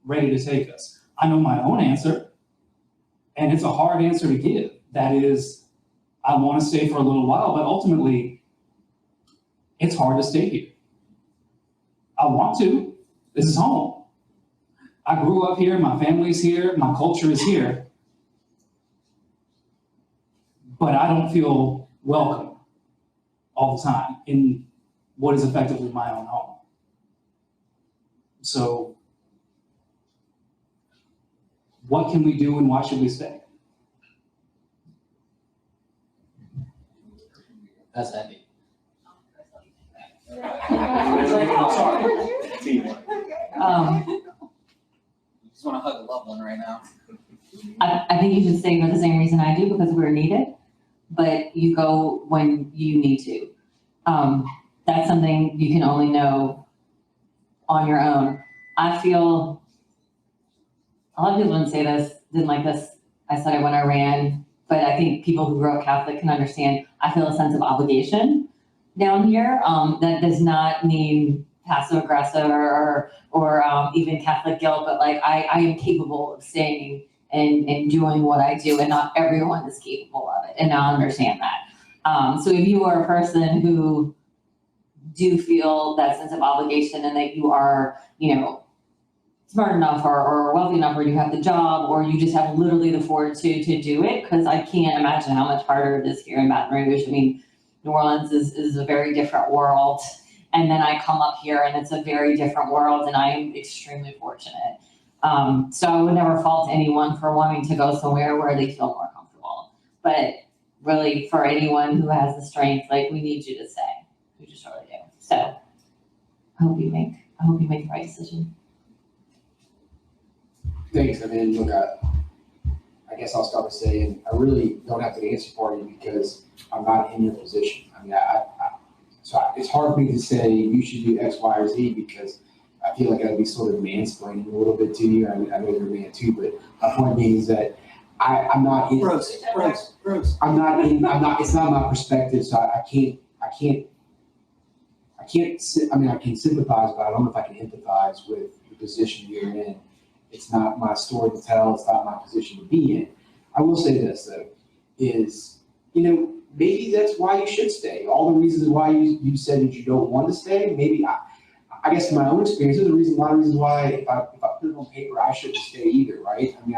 ready to take us? I know my own answer, and it's a hard answer to give. That is, I want to stay for a little while, but ultimately, it's hard to stay here. I want to. This is home. I grew up here, my family's here, my culture is here, but I don't feel welcome all the time in what is effectively my own home. So, what can we do and why should we stay? That's heavy. Just want to hug a loved one right now. I think you should stay for the same reason I do, because we're needed, but you go when you need to. That's something you can only know on your own. I feel, a lot of people didn't like this. I said it when I ran, but I think people who grew up Catholic can understand. I feel a sense of obligation down here. That does not mean passive aggressive or even Catholic guilt, but like I am capable of staying and doing what I do, and not everyone is capable of it, and I understand that. So if you are a person who do feel that sense of obligation and that you are, smart enough or wealthy enough, or you have the job, or you just have literally the fortitude to do it, because I can't imagine how much harder it is here in Baton Rouge. I mean, New Orleans is a very different world. And then I come up here and it's a very different world, and I am extremely fortunate. So I would never fault anyone for wanting to go somewhere where they feel more comfortable. But really, for anyone who has the strength, like, we need you to stay. We just really do. So I hope you make the right decision. Thanks. I mean, look, I guess I'll start by saying I really don't have to answer for you because I'm not in your position. I mean, so it's hard for me to say you should do X, Y, or Z, because I feel like I'd be sort of mansplaining a little bit to you. I know you're a man too, but my point being is that I'm not in. Gross. I'm not. It's not my perspective, so I can't. I can sympathize, but I don't know if I can empathize with the position you're in. It's not my story to tell. It's not my position to be in. I will say this though, is, maybe that's why you should stay. All the reasons why you said that you don't want to stay, maybe I guess in my own experience, there's a lot of reasons why if I put it on paper, I shouldn't stay either, right? I mean,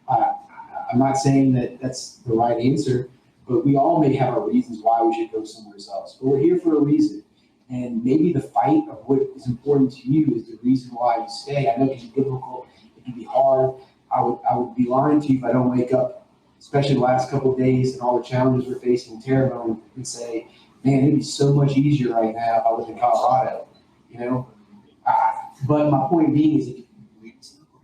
I'm not saying that that's the right answer, but we all may have our reasons why we should go somewhere else. But we're here for a reason. And maybe the fight of what is important to you is the reason why you stay. I know it can be difficult, it can be hard. I would be lying to you if I don't wake up, especially the last couple of days and all the challenges we're facing in Terrebonne, and say, man, it'd be so much easier right now if I lived in Colorado, But my point being is that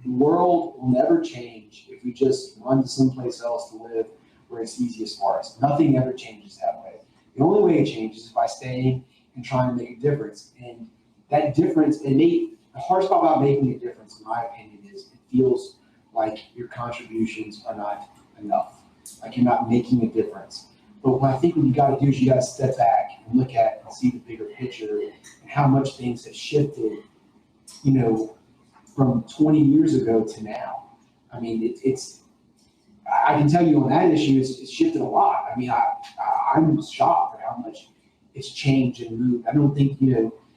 the world will never change if we just run to someplace else to live where it's easiest for us. Nothing ever changes that way. The only way it changes is by staying and trying to make a difference. And that difference, the hard part about making a difference, in my opinion, is it feels like your contributions are not enough, like you're not making a difference. But what I think what you got to do is you got to step back and look at and see the bigger picture and how much things have shifted, from 20 years ago to now. I mean, I can tell you on that issue, it's shifted a lot. I mean, I'm shocked at how much it's changed and moved. I don't think,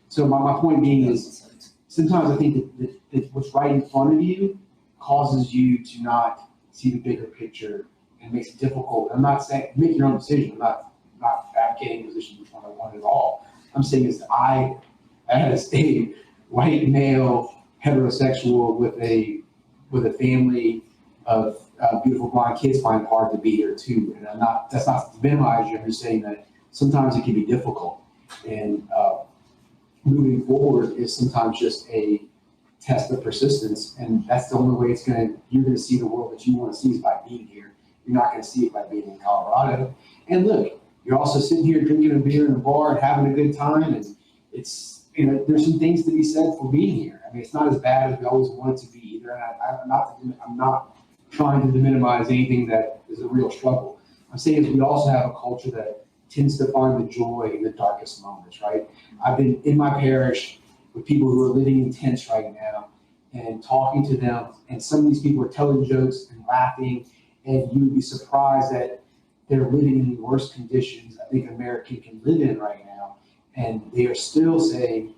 so my point being is sometimes I think that what's right in front of you causes you to not see the bigger picture and makes it difficult. I'm not saying make your own decision. I'm not advocating a position which one I want at all. I'm saying is as a white male heterosexual with a family of beautiful blonde kids, find it hard to be here too. And that's not to minimize you. I'm just saying that sometimes it can be difficult. And moving forward is sometimes just a test of persistence, and that's the only way you're gonna see the world that you want to see is by being here. You're not gonna see it by being in Colorado. And look, you're also sitting here drinking a beer in a bar and having a good time, and it's, there's some things to be said for being here. I mean, it's not as bad as we always want it to be either, and I'm not trying to minimize anything that is a real struggle. I'm saying is we also have a culture that tends to find the joy in the darkest moments, right? I've been in my parish with people who are living in tents right now and talking to them, and some of these people are telling jokes and laughing, and you'd be surprised that they're living in the worst conditions I think America can live in right now, and they are still saying,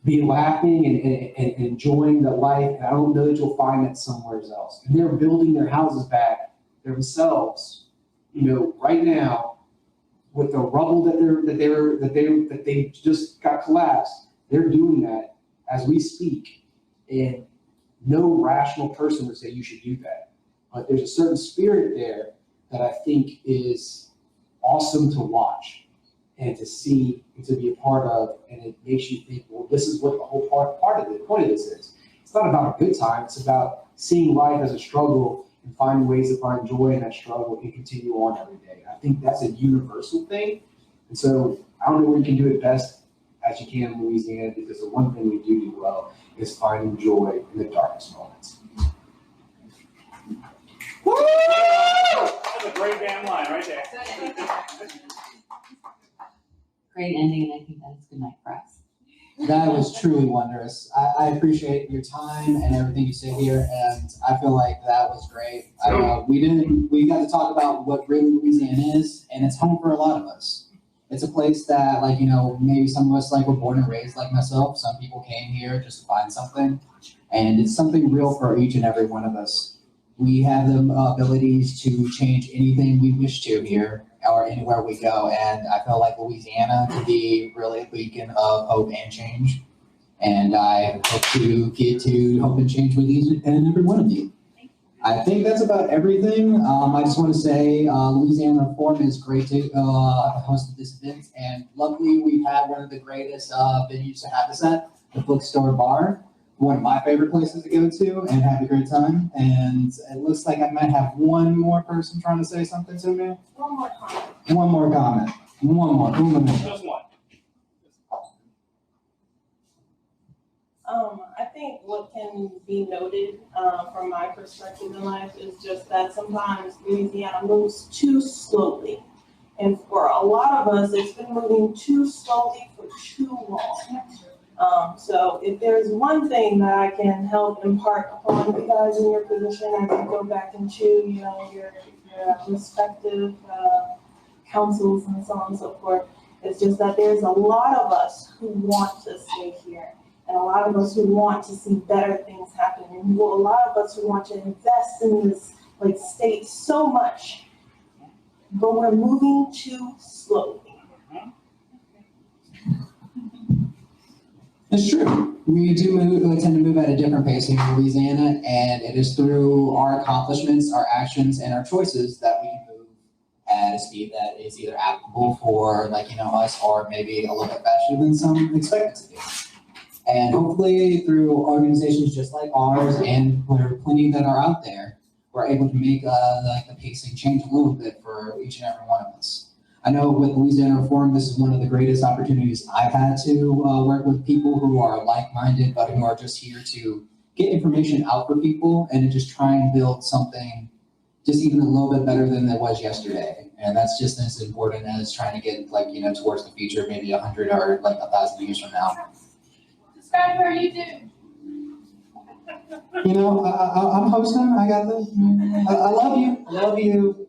be laughing and enjoying the life, and I don't know that you'll find that somewhere else. And they're building their houses back themselves, right now, with the rubble that they just got collapsed. They're doing that as we speak, and no rational person would say you should do that. But there's a certain spirit there that I think is awesome to watch and to see and to be a part of, and it makes you think, well, this is what the whole point of this is. It's not about a good time, it's about seeing life as a struggle and finding ways to find joy in that struggle and continue on every day. I think that's a universal thing. And so I don't know where you can do it best as you can in Louisiana, because the one thing we do well is finding joy in the darkest moments. Woo! That's a great damn line right there. Great ending, and I think that's good night for us. That was truly wondrous. I appreciate your time and everything you say here, and I feel like that was great. We got to talk about what really Louisiana is, and it's home for a lot of us. It's a place that, maybe some of us were born and raised like myself. Some people came here just to find something, and it's something real for each and every one of us. We have the abilities to change anything we wish to here or anywhere we go, and I feel like Louisiana could be really a beacon of hope and change. And I hope to get to hope and change with each and every one of you. I think that's about everything. I just want to say Louisiana Reform is great to host this event, and luckily we've had one of the greatest venues to have this at, the Bookstore Bar. One of my favorite places to go to and have a great time. And it looks like I might have one more person trying to say something to me. One more comment. One more comment. One more. Just one. I think what can be noted from my perspective in life is just that sometimes Louisiana moves too slowly. And for a lot of us, it's been moving too slowly for too long. So if there's one thing that I can help impart upon you guys in your position as you go back into, your respective councils and so on and so forth, it's just that there's a lot of us who want to stay here, and a lot of us who want to see better things happen, and a lot of us who want to invest in this state so much, but we're moving too slowly. It's true. We tend to move at a different pace in Louisiana, and it is through our accomplishments, our actions, and our choices that we can move at a speed that is either applicable for us, or maybe a little bit faster than some expect it to be. And hopefully through organizations just like ours, and there are plenty that are out there, we're able to make the pacing change a little bit for each and every one of us. I know with Louisiana Reform, this is one of the greatest opportunities I've had to work with people who are like-minded, but who are just here to get information out for people and to just try and build something just even a little bit better than it was yesterday. And that's just as important as trying to get towards the future, maybe 100 or 1,000 years from now. Subscribe to our YouTube. I'm hosting. I got this. I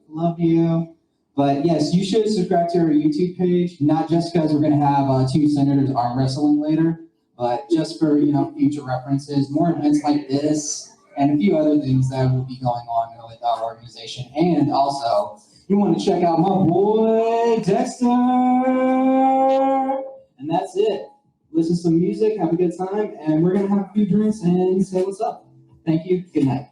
love you. But yes, you should subscribe to our YouTube page, not just because we're going to have 2 senators arm wrestling later, but just for future references, more events like this, and a few other things that will be going on with our organization. And also, you want to check out my boy Dexter. And that's it. Listen to some music, have a good time, and we're going to have a few drinks and say what's up. Thank you. Good night.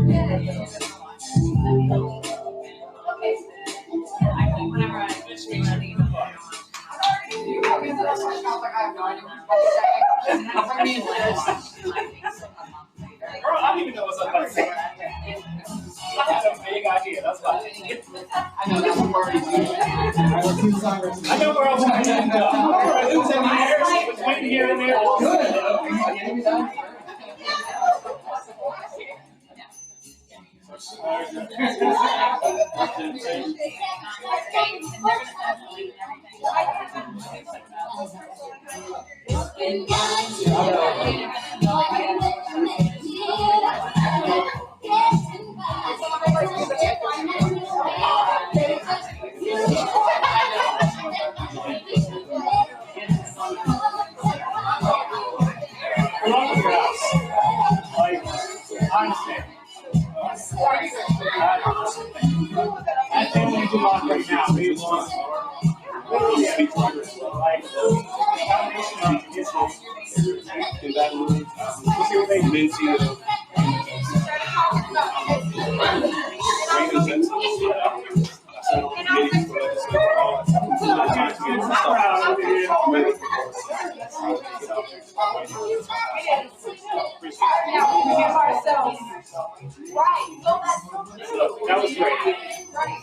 Yeah. Bring me into this. Girl, I don't even know what's up about to say. I have a big idea. That's why. I know that's what worries me. I know where else I can go. It's in the air, between here and there. Good. Like, honestly. That family is locked right now. They want literally every quarter. Like, foundation of history. In that room, Minty, That was great.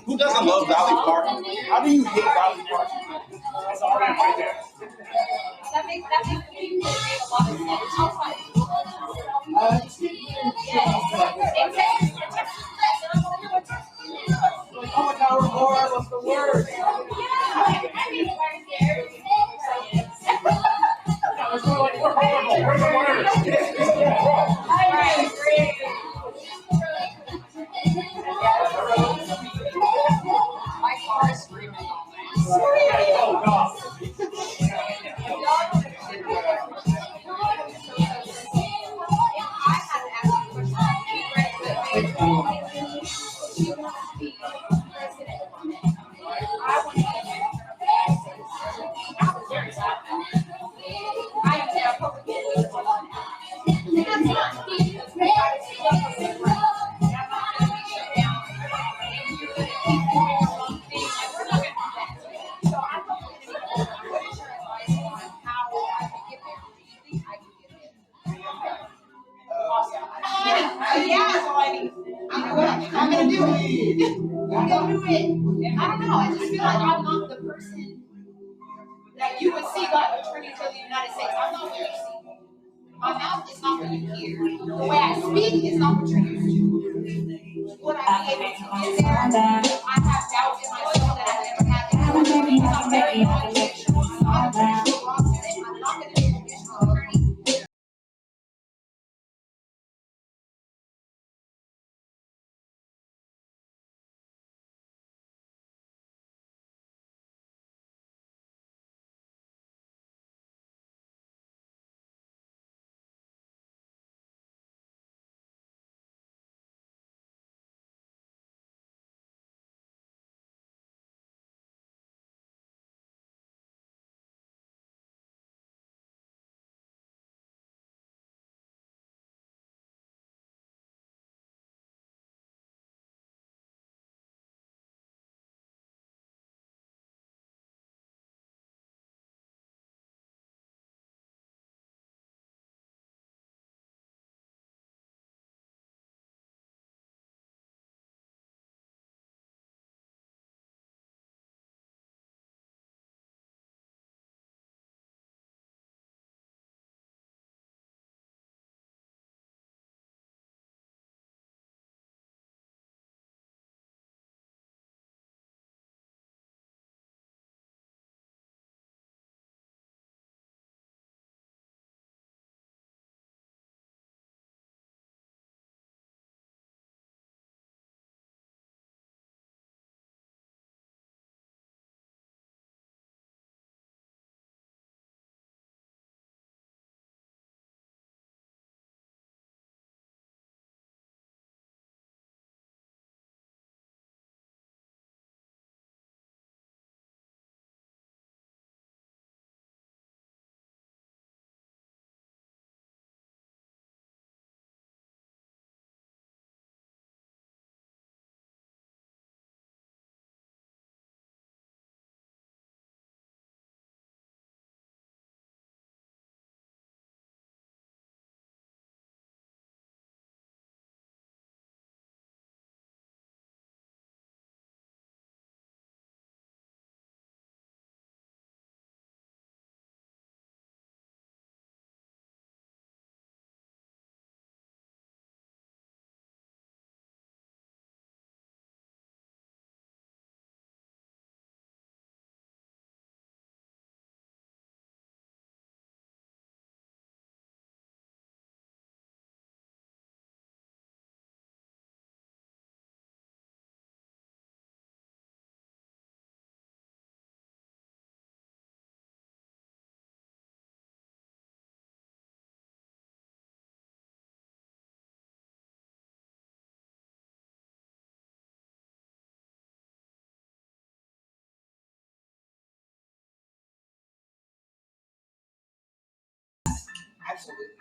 who doesn't love Dolly Parton? How do you hate Dolly Parton? That's all right there. That makes me a lot of Oh my God, we're bored. What's the word? We're horrible. Where's the word? My car is screaming all Oh, God. Yeah, that's all I need. I'm gonna do it. I'm gonna do it. I don't know. I just feel like I'm not the person that you would see got attorney to the United States. I'm not what you see. My mouth is not what you hear. The way I speak is not what you're used to. Would I be able to get there? I have doubts in myself that I've never had. I'm very non-traditional. I'm not a traditional law student. I'm not gonna be a traditional attorney.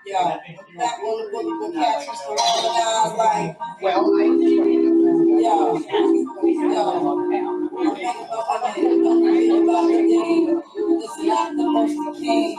Yeah. Back on the book, the cats used to recognize like, well, it's not the most king.